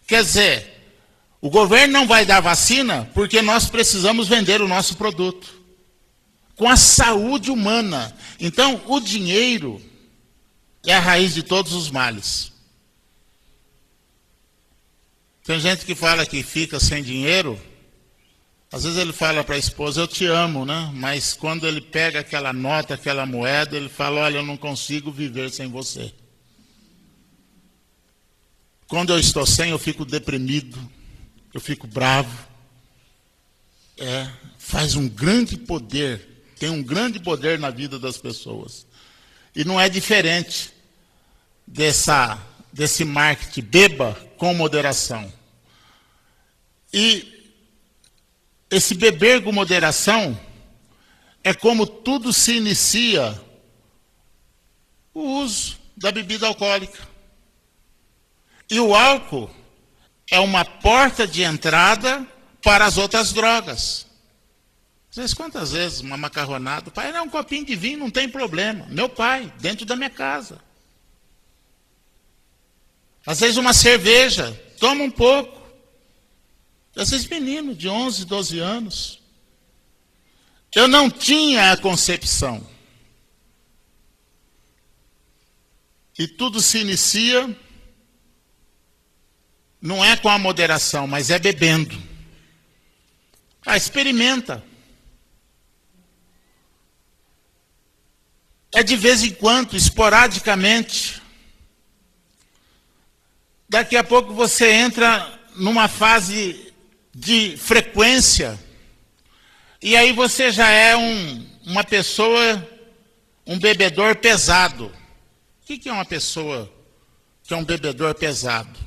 Quer dizer, o governo não vai dar vacina porque nós precisamos vender o nosso produto. Com a saúde humana. Então, o dinheiro é a raiz de todos os males. Tem gente que fala que fica sem dinheiro. Às vezes ele fala para a esposa, eu te amo, né? Mas quando ele pega aquela nota, aquela moeda, ele fala, olha, eu não consigo viver sem você. Quando eu estou sem, eu fico deprimido, eu fico bravo. Faz um grande poder. Tem um grande poder na vida das pessoas. E não é diferente desse marketing. Beba com moderação. E esse beber com moderação é como tudo se inicia o uso da bebida alcoólica. E o álcool é uma porta de entrada para as outras drogas. Vocês quantas vezes uma macarronada, pai, não, um copinho de vinho não tem problema. Meu pai, dentro da minha casa. Às vezes uma cerveja, toma um pouco. Às vezes menino de 11, 12 anos. Eu não tinha a concepção. E tudo se inicia, não é com a moderação, mas é bebendo. Experimenta. É de vez em quando, esporadicamente. Daqui a pouco você entra numa fase de frequência. E aí você já é uma pessoa, um bebedor pesado. O que é uma pessoa que é um bebedor pesado?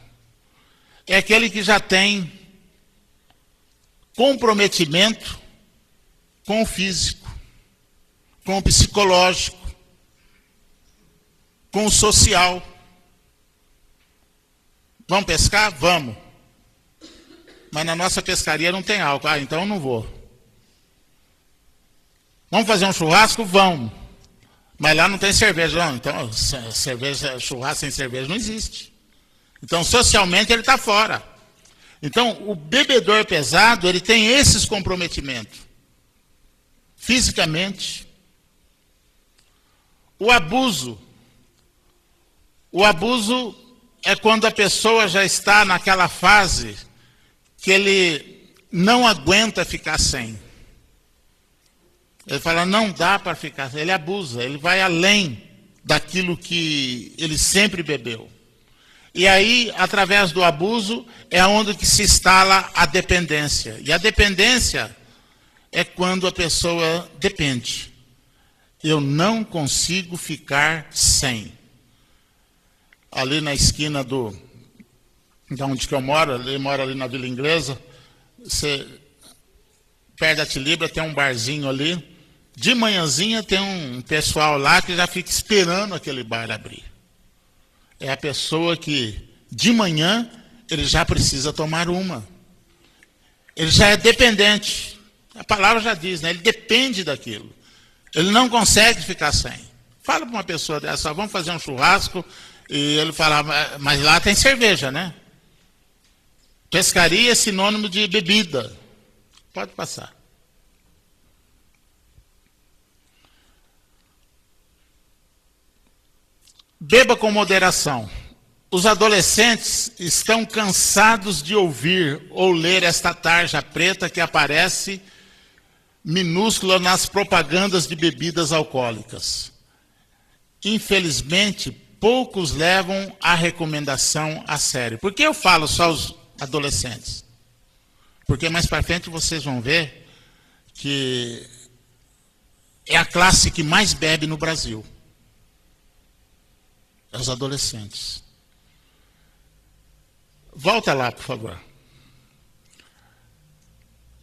É aquele que já tem comprometimento com o físico, com o psicológico, com o social. Vamos pescar? Vamos. Mas na nossa pescaria não tem álcool. Então eu não vou. Vamos fazer um churrasco? Vamos. Mas lá não tem cerveja, não. Então, cerveja, churrasco sem cerveja não existe. Então, socialmente, ele está fora. Então, o bebedor pesado, ele tem esses comprometimentos. Fisicamente. O abuso. O abuso é quando a pessoa já está naquela fase que ele não aguenta ficar sem. Ele fala, não dá para ficar sem. Ele abusa, ele vai além daquilo que ele sempre bebeu. E aí, através do abuso, é onde que se instala a dependência. E a dependência é quando a pessoa depende. Eu não consigo ficar sem. Ali na esquina de onde que eu moro, ele mora ali na Vila Inglesa, perto da Tilibra tem um barzinho ali. De manhãzinha tem um pessoal lá que já fica esperando aquele bar abrir. É a pessoa que, de manhã, ele já precisa tomar uma. Ele já é dependente. A palavra já diz, né? Ele depende daquilo. Ele não consegue ficar sem. Fala para uma pessoa dessa, vamos fazer um churrasco, e ele fala, mas lá tem cerveja, né? Pescaria é sinônimo de bebida. Pode passar. Beba com moderação. Os adolescentes estão cansados de ouvir ou ler esta tarja preta que aparece minúscula nas propagandas de bebidas alcoólicas. Infelizmente, poucos levam a recomendação a sério. Por que eu falo só os adolescentes? Porque mais para frente vocês vão ver que é a classe que mais bebe no Brasil. É os adolescentes. Volta lá, por favor.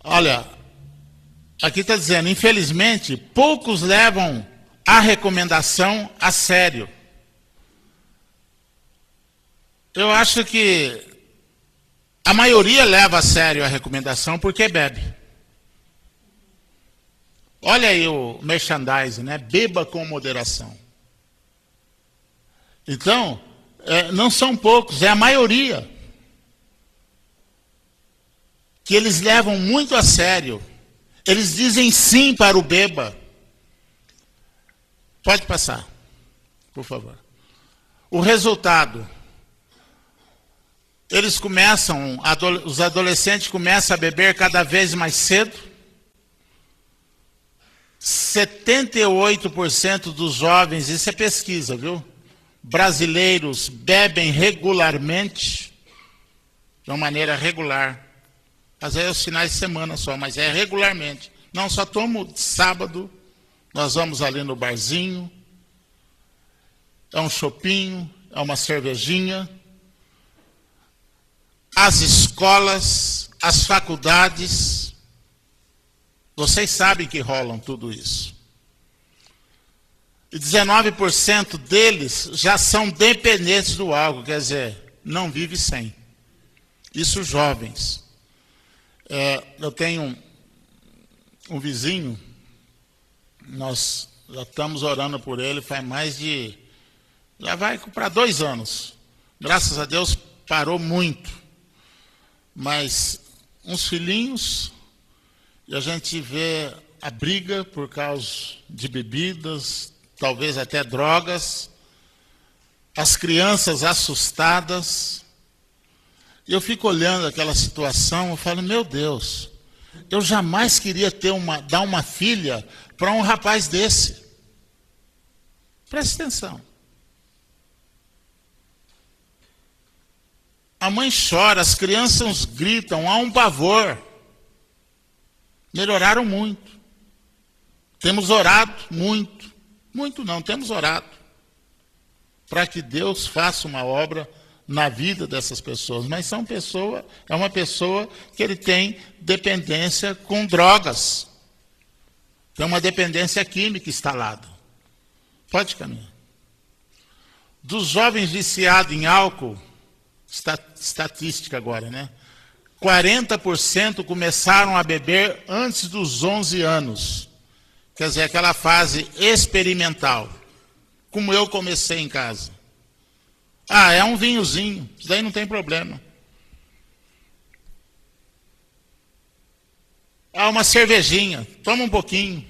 Olha, aqui está dizendo, infelizmente, poucos levam a recomendação a sério. Eu acho que a maioria leva a sério a recomendação porque bebe. Olha aí o merchandising, né? Beba com moderação. Então, não são poucos, é a maioria. Que eles levam muito a sério. Eles dizem sim para o beba. Pode passar, por favor. O resultado. Os adolescentes começam a beber cada vez mais cedo. 78% dos jovens, isso é pesquisa, viu? Brasileiros bebem regularmente, de uma maneira regular. Às vezes é os finais de semana só, mas é regularmente. Não, só tomo sábado, nós vamos ali no barzinho, é um chopinho, é uma cervejinha. As escolas, as faculdades, vocês sabem que rolam tudo isso. E 19% deles já são dependentes do álcool, quer dizer, não vive sem. Isso jovens. Eu tenho um vizinho, nós já estamos orando por ele, já vai para 2 anos. Graças a Deus parou muito. Mas uns filhinhos, e a gente vê a briga por causa de bebidas, talvez até drogas, as crianças assustadas. E eu fico olhando aquela situação, eu falo, meu Deus, eu jamais queria dar uma filha para um rapaz desse. Preste atenção. A mãe chora, as crianças gritam, há um pavor. Melhoraram muito. Temos orado muito. Muito não, temos orado para que Deus faça uma obra na vida dessas pessoas. Mas é uma pessoa que ele tem dependência com drogas. Tem uma dependência química instalada. Pode caminhar. Dos jovens viciados em álcool, estatística agora, né? 40% começaram a beber antes dos 11 anos. quer dizer, aquela fase experimental, como eu comecei em casa. Ah, é um vinhozinho, isso daí não tem problema. Ah, uma cervejinha, toma um pouquinho.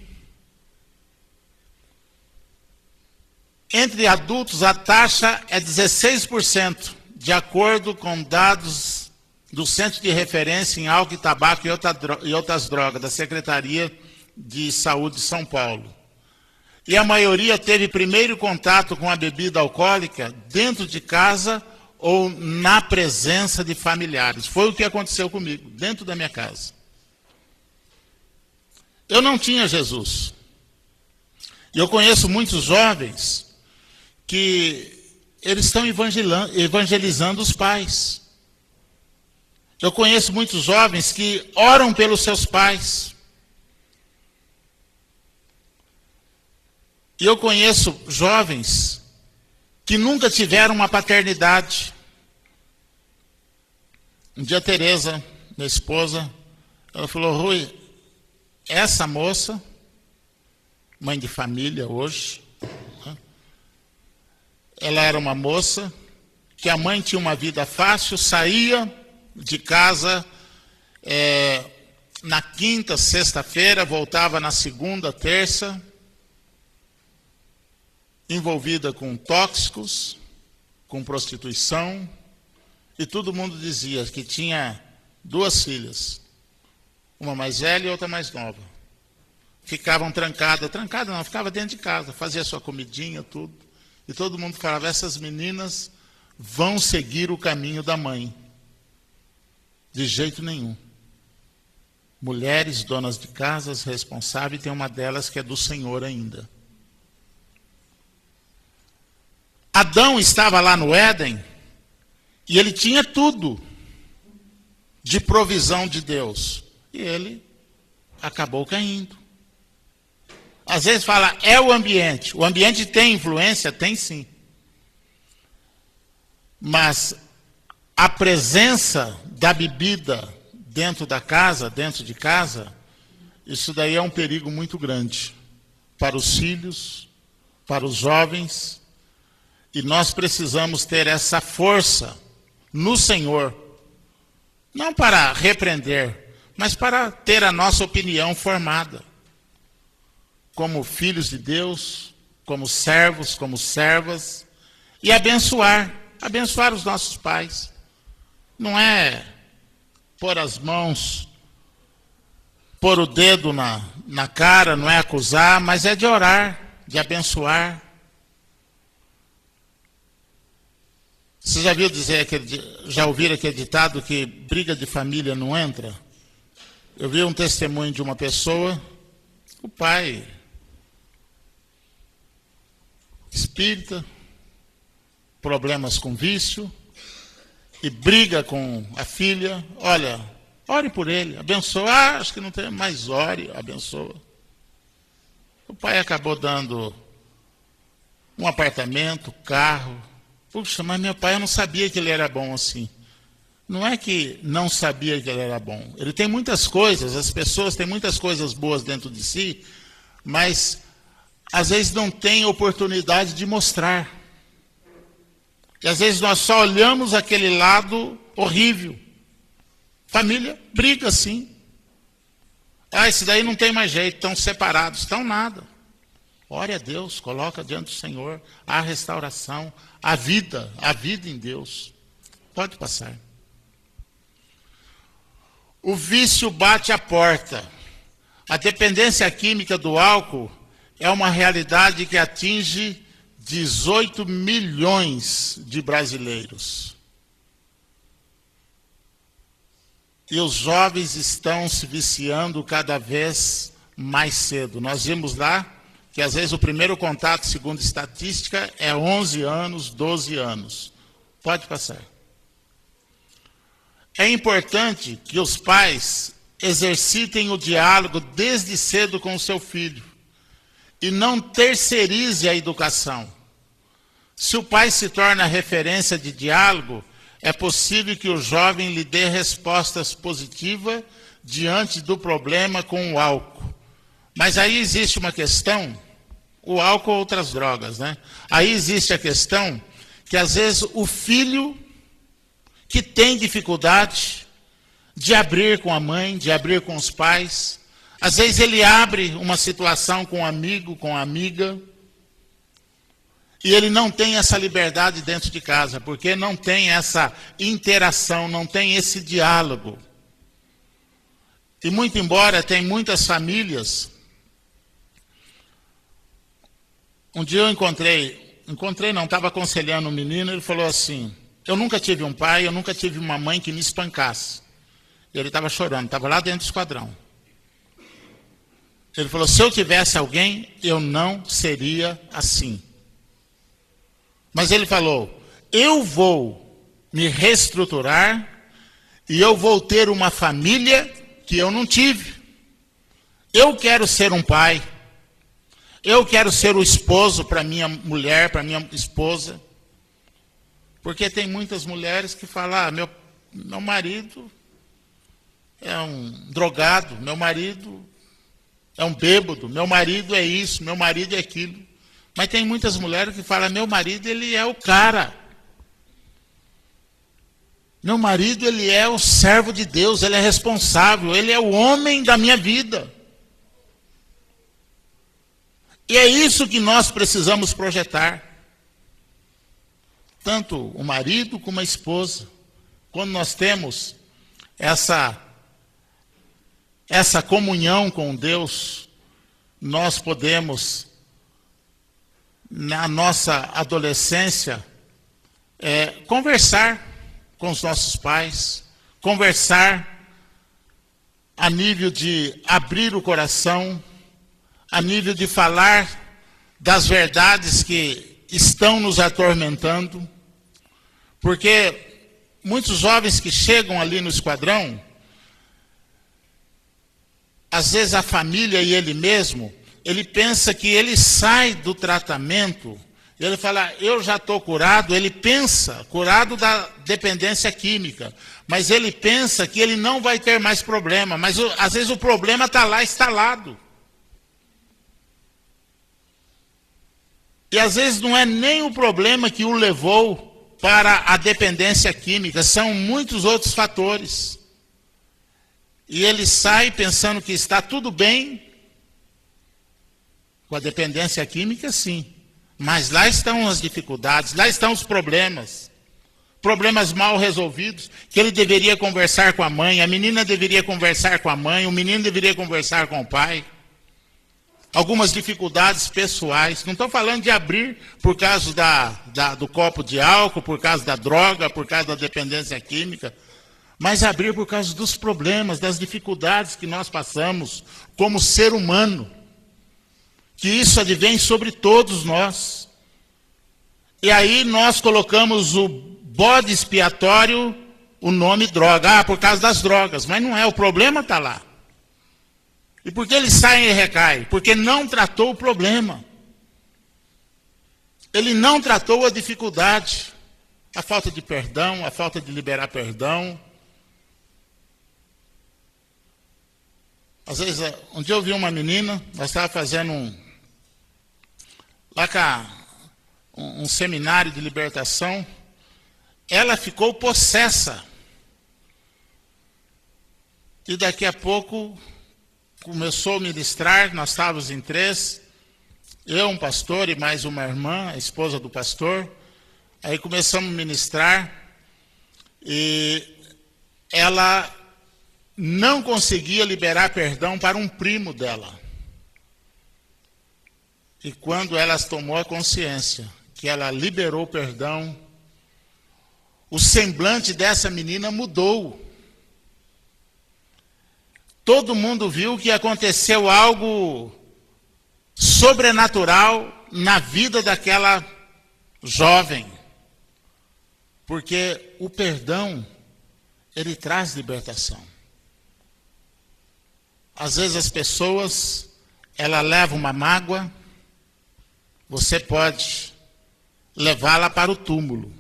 Entre adultos, a taxa é 16%, de acordo com dados do Centro de Referência em Álcool e Tabaco e outras drogas, da Secretaria de Saúde de São Paulo. E a maioria teve primeiro contato com a bebida alcoólica dentro de casa ou na presença de familiares. Foi o que aconteceu comigo, dentro da minha casa. Eu não tinha Jesus. E eu conheço muitos jovens que eles estão evangelizando os pais. Eu conheço muitos jovens que oram pelos seus pais. E eu conheço jovens que nunca tiveram uma paternidade. Um dia a Tereza, minha esposa, ela falou: Rui, essa moça, mãe de família hoje, ela era uma moça que a mãe tinha uma vida fácil, saía de casa na quinta, sexta-feira, voltava na segunda, terça, envolvida com tóxicos, com prostituição, e todo mundo dizia que tinha 2 filhas, uma mais velha e outra mais nova. Ficavam trancada não, ficava dentro de casa, fazia sua comidinha, tudo. E todo mundo falava: essas meninas vão seguir o caminho da mãe. De jeito nenhum. Mulheres, donas de casas, responsáveis, tem uma delas que é do Senhor ainda. Adão estava lá no Éden e ele tinha tudo de provisão de Deus. E ele acabou caindo. Às vezes fala, é o ambiente. O ambiente tem influência? Tem sim. Mas a presença da bebida dentro da casa, dentro de casa, isso daí é um perigo muito grande para os filhos, para os jovens. E nós precisamos ter essa força no Senhor. Não para repreender, mas para ter a nossa opinião formada. Como filhos de Deus, como servos, como servas, e abençoar os nossos pais. Não é pôr as mãos, pôr o dedo na cara, não é acusar, mas é de orar, de abençoar. Você já ouviram aquele ditado que briga de família não entra? Eu vi um testemunho de uma pessoa, o pai espírita, problemas com vício, e briga com a filha. Olha, ore por ele, abençoa. Ah, acho que não tem mais, ore, abençoa. O pai acabou dando um apartamento, carro. Puxa, mas meu pai, eu não sabia que ele era bom assim. Não é que não sabia que ele era bom. Ele tem muitas coisas, as pessoas têm muitas coisas boas dentro de si, mas às vezes não tem oportunidade de mostrar. E às vezes nós só olhamos aquele lado horrível. Família briga assim. Ah, esse daí não tem mais jeito, estão separados, estão nada. Ore a Deus, coloca diante do Senhor a restauração, a vida em Deus. Pode passar. O vício bate à porta. A dependência química do álcool é uma realidade que atinge 18 milhões de brasileiros. E os jovens estão se viciando cada vez mais cedo. Nós vimos lá que às vezes o primeiro contato, segundo estatística, é 11 anos, 12 anos. Pode passar. É importante que os pais exercitem o diálogo desde cedo com o seu filho e não terceirize a educação. Se o pai se torna referência de diálogo, é possível que o jovem lhe dê respostas positivas diante do problema com o álcool. Mas aí existe uma questão, o álcool ou outras drogas, né? Aí existe a questão que às vezes o filho que tem dificuldade de abrir com a mãe, de abrir com os pais, às vezes ele abre uma situação com um amigo, com uma amiga, e ele não tem essa liberdade dentro de casa, porque não tem essa interação, não tem esse diálogo. E muito embora tem muitas famílias. Um dia eu estava aconselhando um menino, ele falou assim, eu nunca tive um pai, eu nunca tive uma mãe que me espancasse. E ele estava chorando, estava lá dentro do esquadrão. Ele falou, se eu tivesse alguém, eu não seria assim. Mas ele falou, eu vou me reestruturar e eu vou ter uma família que eu não tive. Eu quero ser um pai. Eu quero ser o esposo para minha mulher, para minha esposa. Porque tem muitas mulheres que falam, meu marido é um drogado, meu marido é um bêbado, meu marido é isso, meu marido é aquilo. Mas tem muitas mulheres que falam, meu marido, ele é o cara. Meu marido, ele é o servo de Deus, ele é responsável, ele é o homem da minha vida. E é isso que nós precisamos projetar. Tanto o marido como a esposa. Quando nós temos essa comunhão com Deus, nós podemos, na nossa adolescência, conversar com os nossos pais, conversar a nível de abrir o coração, a nível de falar das verdades que estão nos atormentando, porque muitos jovens que chegam ali no esquadrão, às vezes a família e ele mesmo, ele pensa que ele sai do tratamento, ele fala, eu já estou curado, ele pensa, curado da dependência química, mas ele pensa que ele não vai ter mais problema, mas às vezes o problema está lá instalado. E às vezes não é nem o problema que o levou para a dependência química, são muitos outros fatores. E ele sai pensando que está tudo bem com a dependência química, sim. Mas lá estão as dificuldades, lá estão os problemas. Problemas mal resolvidos, que ele deveria conversar com a mãe, a menina deveria conversar com a mãe, o menino deveria conversar com o pai. Algumas dificuldades pessoais. Não estou falando de abrir por causa do copo de álcool, por causa da droga, por causa da dependência química. Mas abrir por causa dos problemas, das dificuldades que nós passamos como ser humano. Que isso advém sobre todos nós. E aí nós colocamos o bode expiatório, o nome droga. Por causa das drogas. Mas não é, o problema está lá. E por que ele sai e recai? Porque não tratou o problema. Ele não tratou a dificuldade. A falta de perdão, a falta de liberar perdão. Às vezes, um dia eu vi uma menina, nós estávamos fazendo um seminário de libertação, ela ficou possessa. E daqui a pouco começou a ministrar, nós estávamos em 3, eu, um pastor e mais uma irmã, a esposa do pastor. Aí começamos a ministrar e ela não conseguia liberar perdão para um primo dela. E quando ela tomou a consciência que ela liberou o perdão, o semblante dessa menina mudou. Todo mundo viu que aconteceu algo sobrenatural na vida daquela jovem. Porque o perdão, ele traz libertação. Às vezes as pessoas, ela leva uma mágoa, você pode levá-la para o túmulo.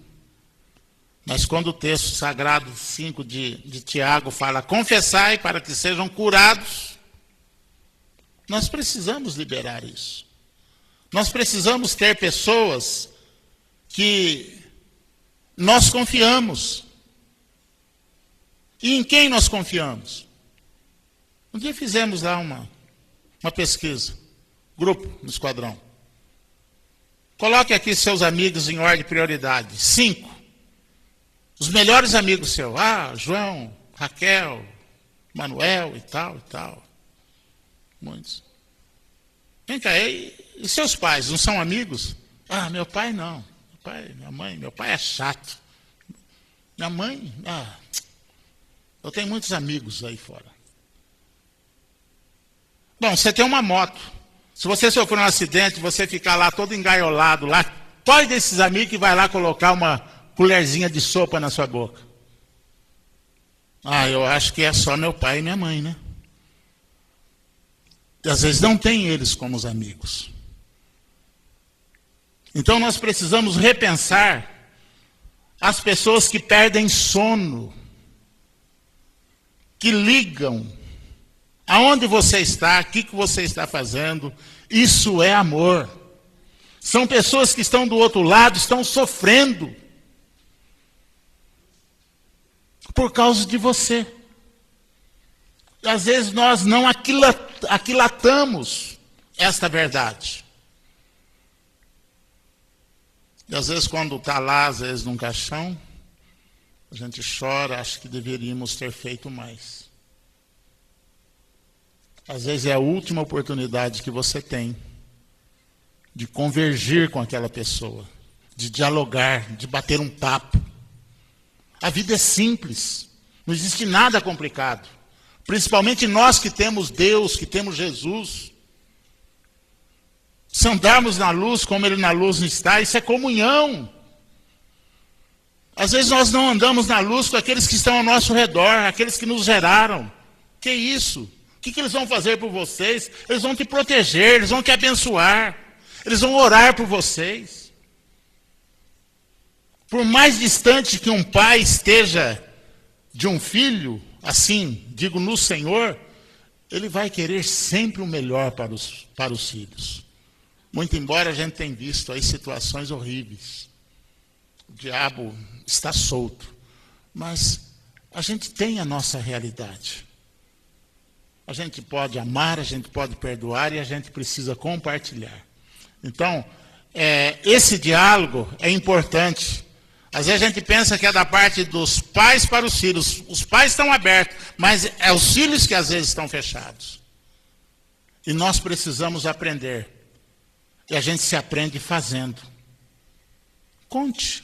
Mas quando o texto sagrado 5 de Tiago fala, confessai para que sejam curados, Nós precisamos liberar isso. Nós precisamos ter pessoas que nós confiamos. E em quem nós confiamos? Um dia fizemos lá uma pesquisa, grupo no esquadrão. Coloque aqui seus amigos em ordem de prioridade. 5. Os melhores amigos seus. João, Raquel, Manuel e tal, e tal. Muitos. Vem cá, e seus pais não são amigos? Meu pai não. Meu pai, minha mãe, meu pai é chato. Minha mãe, eu tenho muitos amigos aí fora. Bom, você tem uma moto. Se você sofrer um acidente, você ficar lá todo engaiolado lá, qual desses amigos que vai lá colocar uma colherzinha de sopa na sua boca? Eu acho que é só meu pai e minha mãe, né? E às vezes não tem eles como os amigos. Então nós precisamos repensar as pessoas que perdem sono, que ligam. Aonde você está, o que você está fazendo, isso é amor. São pessoas que estão do outro lado, estão sofrendo por causa de você. E às vezes nós não aquilatamos esta verdade. E às vezes quando está lá, às vezes num caixão, a gente chora, acha que deveríamos ter feito mais. Às vezes é a última oportunidade que você tem de convergir com aquela pessoa, de dialogar, de bater um papo. A vida é simples, não existe nada complicado. Principalmente nós que temos Deus, que temos Jesus. Se andarmos na luz como Ele na luz não está, isso é comunhão. Às vezes nós não andamos na luz com aqueles que estão ao nosso redor, aqueles que nos geraram. Que isso? O que eles vão fazer por vocês? Eles vão te proteger, eles vão te abençoar. Eles vão orar por vocês. Por mais distante que um pai esteja de um filho, assim, digo no Senhor, ele vai querer sempre o melhor para os filhos. Muito embora a gente tenha visto aí situações horríveis. O diabo está solto. Mas a gente tem a nossa realidade. A gente pode amar, a gente pode perdoar e a gente precisa compartilhar. Então, esse diálogo é importante. Às vezes a gente pensa que é da parte dos pais para os filhos. Os pais estão abertos, mas é os filhos que às vezes estão fechados. E nós precisamos aprender. E a gente se aprende fazendo. Conte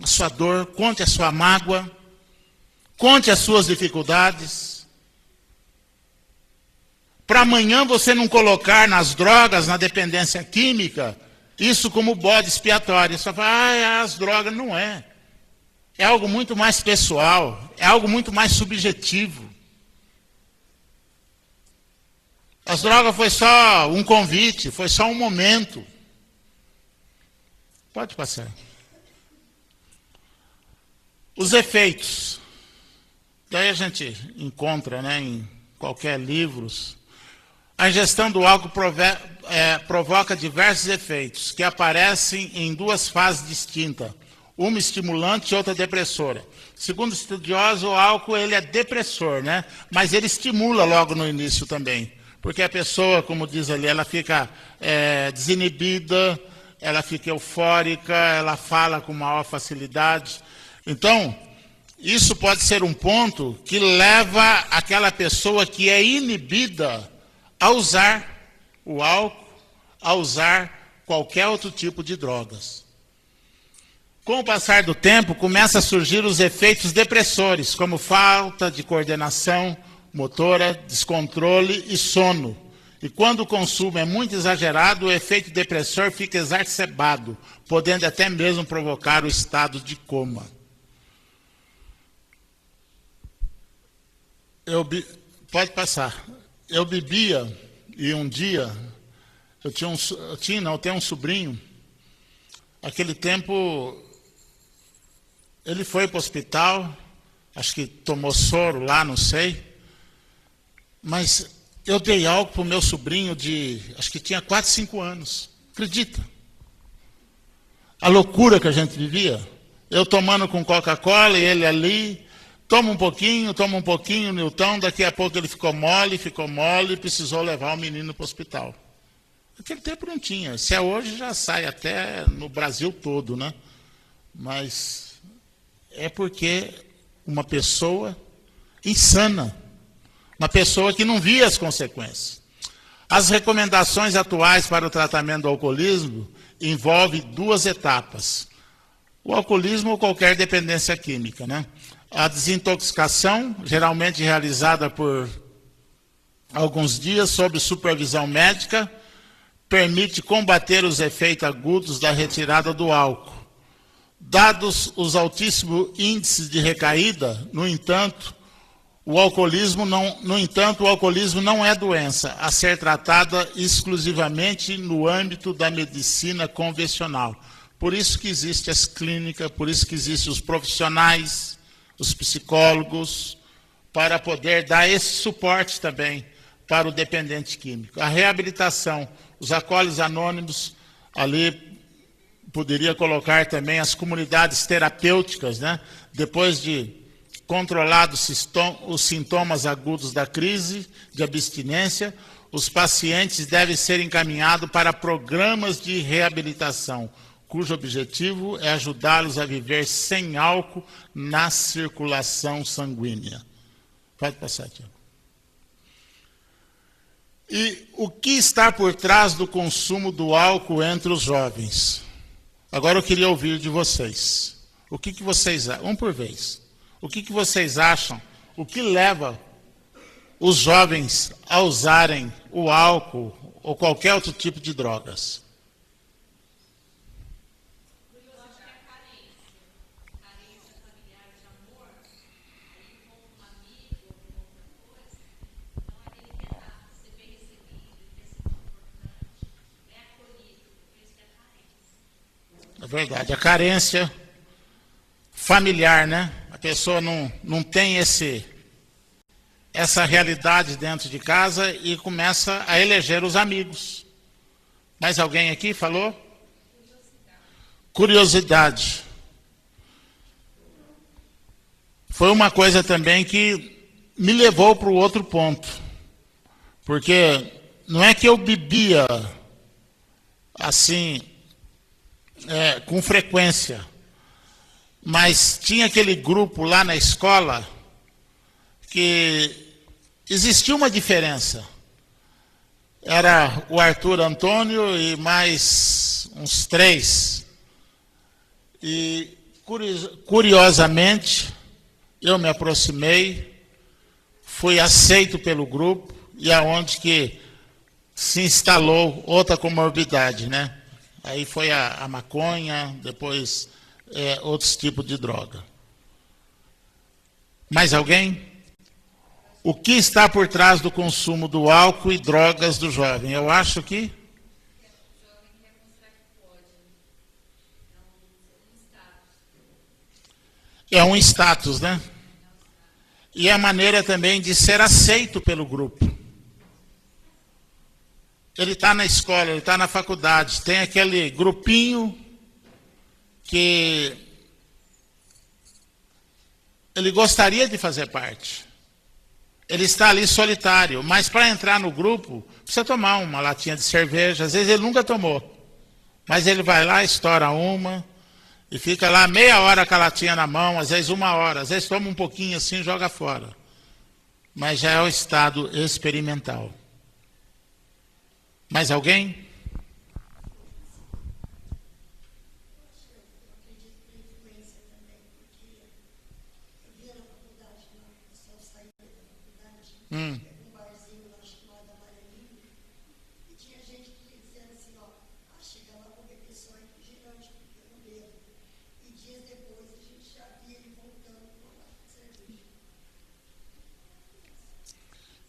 a sua dor, conte a sua mágoa, conte as suas dificuldades. Para amanhã você não colocar nas drogas, na dependência química, isso como bode expiatório. Você fala, as drogas, não é. É algo muito mais pessoal, é algo muito mais subjetivo. As drogas foi só um convite, foi só um momento. Pode passar. Os efeitos. Daí a gente encontra, em qualquer livro. A ingestão do álcool provoca diversos efeitos, que aparecem em duas fases distintas. Uma estimulante e outra depressora. Segundo estudiosos, o álcool ele é depressor, mas ele estimula logo no início também. Porque a pessoa, como diz ali, ela fica desinibida, ela fica eufórica, ela fala com maior facilidade. Então, isso pode ser um ponto que leva aquela pessoa que é inibida a usar o álcool, a usar qualquer outro tipo de drogas. Com o passar do tempo, começam a surgir os efeitos depressores, como falta de coordenação motora, descontrole e sono. E quando o consumo é muito exagerado, o efeito depressor fica exacerbado, podendo até mesmo provocar o estado de coma. Pode passar. Eu bebia e um dia eu tenho um sobrinho. Naquele tempo ele foi para o hospital, acho que tomou soro lá, não sei. Mas Eu dei álcool para o meu sobrinho acho que tinha 4, 5 anos. Acredita? A loucura que a gente vivia. Eu tomando com Coca-Cola e ele ali, toma um pouquinho, Nilton, daqui a pouco ele ficou mole, e precisou levar o menino para o hospital. Naquele tempo não tinha. Se é hoje, já sai até no Brasil todo, né? Mas é porque uma pessoa insana, uma pessoa que não via as consequências. As recomendações atuais para o tratamento do alcoolismo envolvem 2 etapas. O alcoolismo ou qualquer dependência química, né? A desintoxicação, geralmente realizada por alguns dias sob supervisão médica, permite combater os efeitos agudos da retirada do álcool. Dados os altíssimos índices de recaída, no entanto, o alcoolismo não é doença a ser tratada exclusivamente no âmbito da medicina convencional. Por isso que existem as clínicas, por isso que existem os profissionais, os psicólogos, para poder dar esse suporte também para o dependente químico. A reabilitação, os alcoólicos anônimos, ali poderia colocar também as comunidades terapêuticas, né? Depois de controlados os sintomas agudos da crise de abstinência, os pacientes devem ser encaminhados para programas de reabilitação, cujo objetivo é ajudá-los a viver sem álcool na circulação sanguínea. Pode passar, Tiago. E o que está por trás do consumo do álcool entre os jovens? Agora eu queria ouvir de vocês. O que vocês acham? Um por vez. O que vocês acham? O que leva os jovens a usarem o álcool ou qualquer outro tipo de drogas? É verdade, a carência familiar, né? A pessoa não tem essa realidade dentro de casa e começa a eleger os amigos. Mais alguém aqui falou? Curiosidade. Foi uma coisa também que me levou para o outro ponto. Porque não é que eu bebia assim, com frequência, mas tinha aquele grupo lá na escola que existia uma diferença. Era o Arthur Antônio e mais uns 3. E, curiosamente, eu me aproximei, fui aceito pelo grupo, e aonde que se instalou outra comorbidade, né? Aí foi a maconha, depois outros tipos de droga. Mais alguém? O que está por trás do consumo do álcool e drogas do jovem? Eu acho que é um status, né? E a maneira também de ser aceito pelo grupo. Ele está na escola, ele está na faculdade, tem aquele grupinho que ele gostaria de fazer parte. Ele está ali solitário, mas para entrar no grupo, precisa tomar uma latinha de cerveja. Às vezes ele nunca tomou, mas ele vai lá, estoura uma, e fica lá meia hora com a latinha na mão, às vezes 1 hora, às vezes toma um pouquinho assim e joga fora. Mas já é o estado experimental. Mais alguém?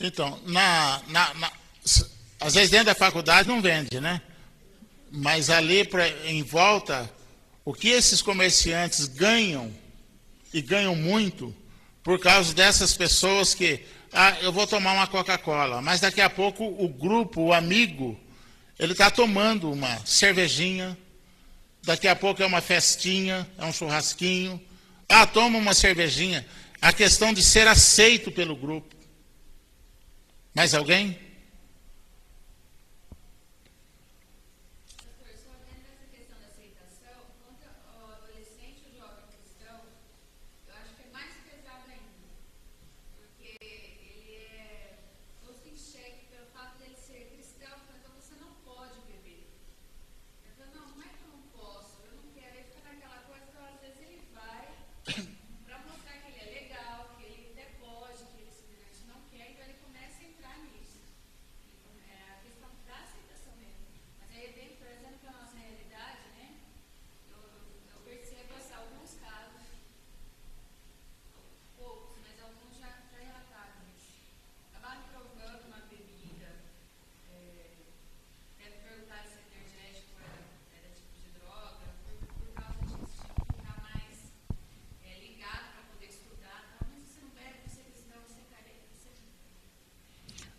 Então, às vezes dentro da faculdade não vende, né? Mas ali em volta, o que esses comerciantes ganham, e ganham muito, por causa dessas pessoas que, eu vou tomar uma Coca-Cola, mas daqui a pouco o grupo, o amigo, ele está tomando uma cervejinha, daqui a pouco é uma festinha, é um churrasquinho, toma uma cervejinha. A questão de ser aceito pelo grupo. Mais alguém?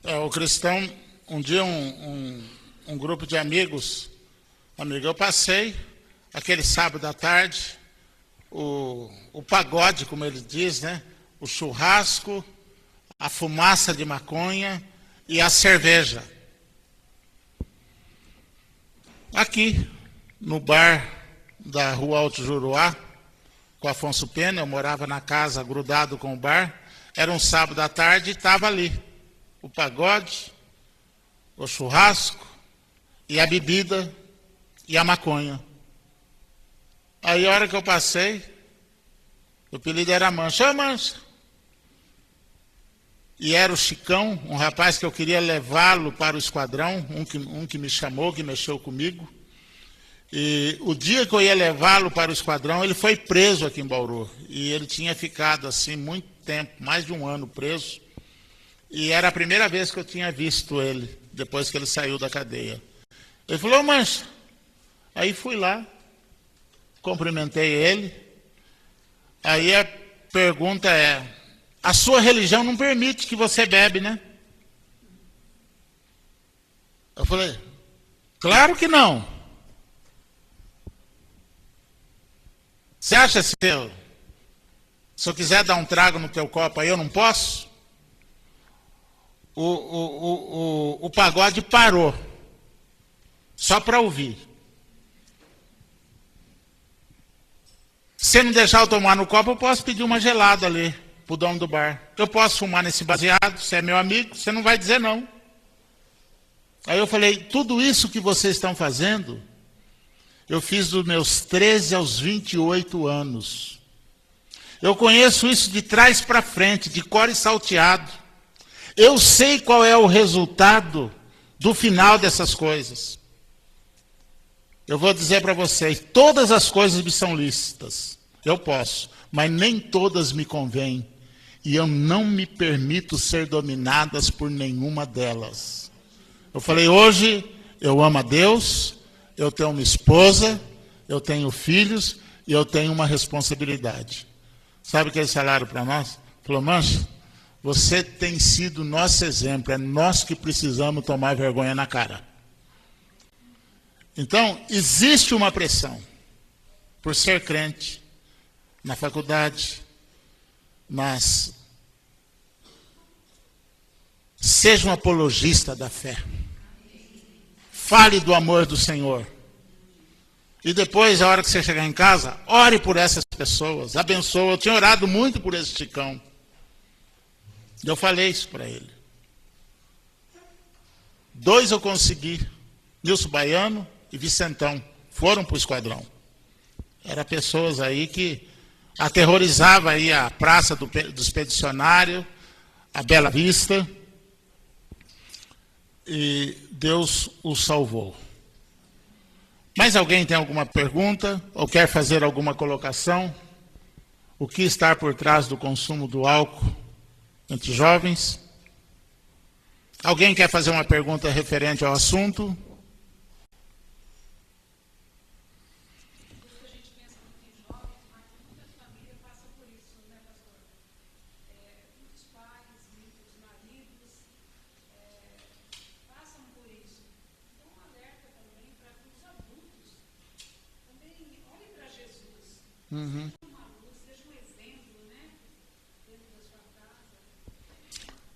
O cristão, um dia um grupo de amigos, eu passei, aquele sábado à tarde, o pagode, como ele diz, né? O churrasco, a fumaça de maconha e a cerveja. Aqui, no bar da Rua Alto Juruá, com Afonso Pena, eu morava na casa grudado com o bar, era um sábado à tarde e estava ali o pagode, o churrasco e a bebida e a maconha. Aí a hora que eu passei, o apelido era Mancha. Ô, Mancha! E era o Chicão, um rapaz que eu queria levá-lo para o esquadrão, um que me chamou, que mexeu comigo. E o dia que eu ia levá-lo para o esquadrão, ele foi preso aqui em Bauru. E ele tinha ficado assim muito tempo, mais de um ano preso. E era a primeira vez que eu tinha visto ele, depois que ele saiu da cadeia. Ele falou, Mancha. Aí fui lá, cumprimentei ele. Aí a pergunta é, a sua religião não permite que você bebe, né? Eu falei, claro que não. Você acha se eu quiser dar um trago no teu copo aí, eu não posso? O pagode parou, só para ouvir. Se não deixar eu tomar no copo, eu posso pedir uma gelada ali pro dono do bar. Eu posso fumar nesse baseado, você é meu amigo, você não vai dizer não. Aí eu falei, tudo isso que vocês estão fazendo, eu fiz dos meus 13 aos 28 anos. Eu conheço isso de trás para frente, de cor e salteado. Eu sei qual é o resultado do final dessas coisas. Eu vou dizer para vocês, todas as coisas me são lícitas. Eu posso, mas nem todas me convêm. E eu não me permito ser dominadas por nenhuma delas. Eu falei, hoje eu amo a Deus, eu tenho uma esposa, eu tenho filhos e eu tenho uma responsabilidade. Sabe o que eles falaram para nós? Falou, Mancha, você tem sido nosso exemplo, é nós que precisamos tomar vergonha na cara. Então, existe uma pressão por ser crente na faculdade, mas seja um apologista da fé. Fale do amor do Senhor. E depois, a hora que você chegar em casa, ore por essas pessoas, abençoe. Eu tinha orado muito por esse Chicão. Eu falei isso para ele. 2 eu consegui. Nilson Baiano e Vicentão foram para o esquadrão. Eram pessoas aí que aterrorizavam aí a Praça do Expedicionário, a Bela Vista. E Deus os salvou. Mais alguém tem alguma pergunta? Ou quer fazer alguma colocação? O que está por trás do consumo do álcool entre jovens? Alguém quer fazer uma pergunta referente ao assunto?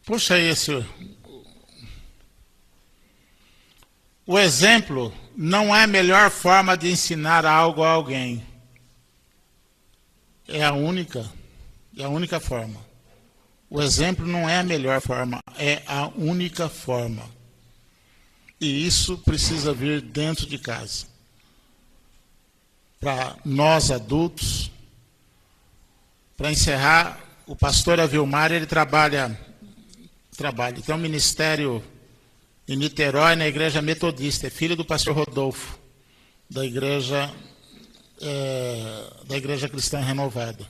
Puxa esse. O exemplo não é a melhor forma de ensinar algo a alguém. É a única forma. O exemplo não é a melhor forma, é a única forma. E isso precisa vir dentro de casa. Para nós adultos, para encerrar, o pastor Avilmar, ele trabalha, tem um ministério em Niterói, na igreja metodista, é filho do pastor Rodolfo, da igreja cristã renovada.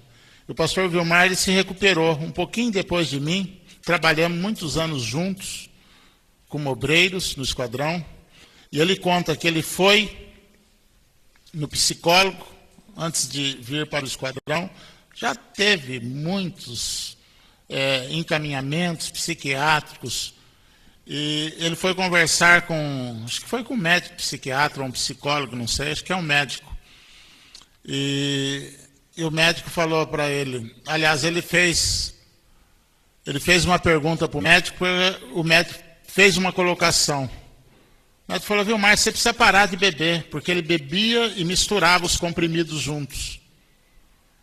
O pastor Vilmar, ele se recuperou um pouquinho depois de mim, trabalhamos muitos anos juntos, como obreiros no esquadrão, e ele conta que ele foi no psicólogo, antes de vir para o esquadrão, já teve muitos encaminhamentos psiquiátricos, e ele foi conversar com, acho que foi com um médico psiquiatra, ou um psicólogo, não sei, acho que é um médico. E o médico falou para ele, aliás, ele fez uma pergunta para o médico fez uma colocação. O médico falou, viu, Márcio, você precisa parar de beber, porque ele bebia e misturava os comprimidos juntos.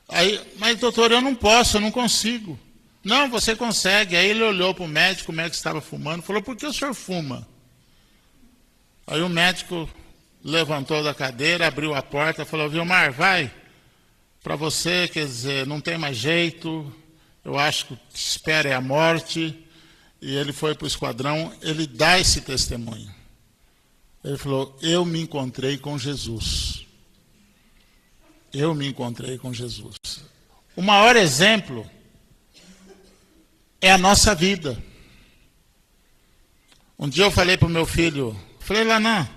Aí, mas doutor, eu não posso, eu não consigo. Não, você consegue. Aí ele olhou para o médico estava fumando, falou, por que o senhor fuma? Aí o médico levantou da cadeira, abriu a porta, falou, Vilmar, vai, para você, quer dizer, não tem mais jeito, eu acho que o que espera é a morte. E ele foi para o esquadrão, ele dá esse testemunho. Ele falou, eu me encontrei com Jesus. Eu me encontrei com Jesus. O maior exemplo é a nossa vida. Um dia eu falei para o meu filho, falei, Lanã,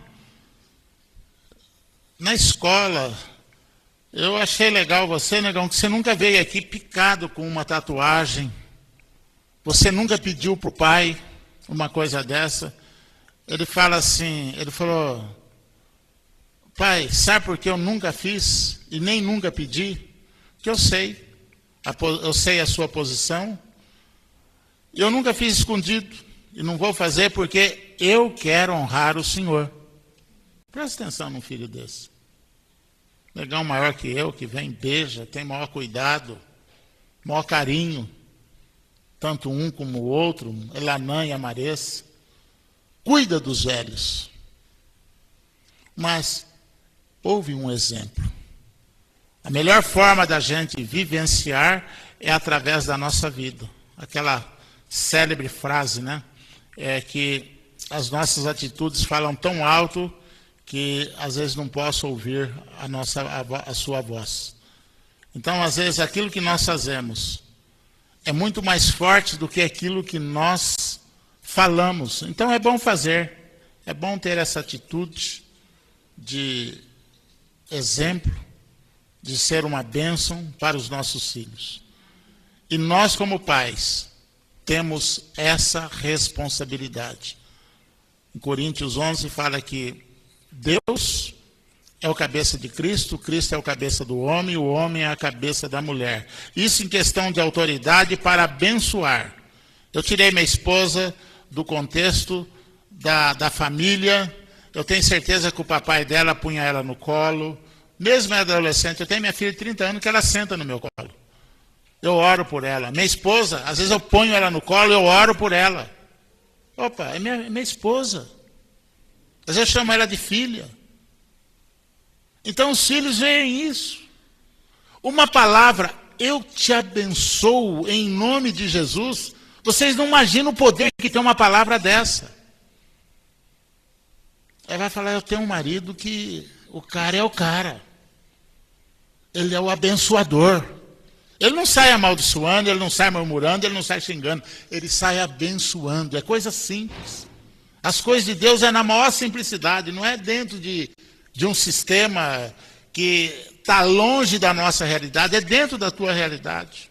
na escola, eu achei legal você, negão, que você nunca veio aqui picado com uma tatuagem. Você nunca pediu para o pai uma coisa dessa. Ele fala assim, ele falou, pai, sabe por que eu nunca fiz e nem nunca pedi? Porque eu sei a sua posição. Eu nunca fiz escondido e não vou fazer porque eu quero honrar o Senhor. Presta atenção num filho desse. Negão maior que eu, que vem, beija, tem maior cuidado, maior carinho, tanto um como o outro, Elanã e Amaressa. Cuida dos velhos. Mas houve um exemplo. A melhor forma da gente vivenciar é através da nossa vida. Aquela célebre frase, né? É que as nossas atitudes falam tão alto que às vezes não posso ouvir a sua voz. Então, às vezes, aquilo que nós fazemos é muito mais forte do que aquilo que nós falamos. Então, é bom fazer, é bom ter essa atitude de exemplo, de ser uma bênção para os nossos filhos. E nós, como pais, temos essa responsabilidade. Em Coríntios 11 fala que Deus é o cabeça de Cristo, Cristo é o cabeça do homem, o homem é a cabeça da mulher. Isso em questão de autoridade para abençoar. Eu tirei minha esposa do contexto da família. Eu tenho certeza que o papai dela punha ela no colo. Mesmo ela adolescente, eu tenho minha filha de 30 anos que ela senta no meu colo. Eu oro por ela. Minha esposa, às vezes eu ponho ela no colo, eu oro por ela. Opa, é minha esposa. Às vezes eu chamo ela de filha. Então os filhos veem isso. Uma palavra, eu te abençoo em nome de Jesus. Vocês não imaginam o poder que tem uma palavra dessa. Aí vai falar, eu tenho um marido que o cara é o cara. Ele é o abençoador. Ele não sai amaldiçoando, ele não sai murmurando, ele não sai xingando. Ele sai abençoando. É coisa simples. As coisas de Deus é na maior simplicidade. Não é dentro de um sistema que está longe da nossa realidade. É dentro da tua realidade.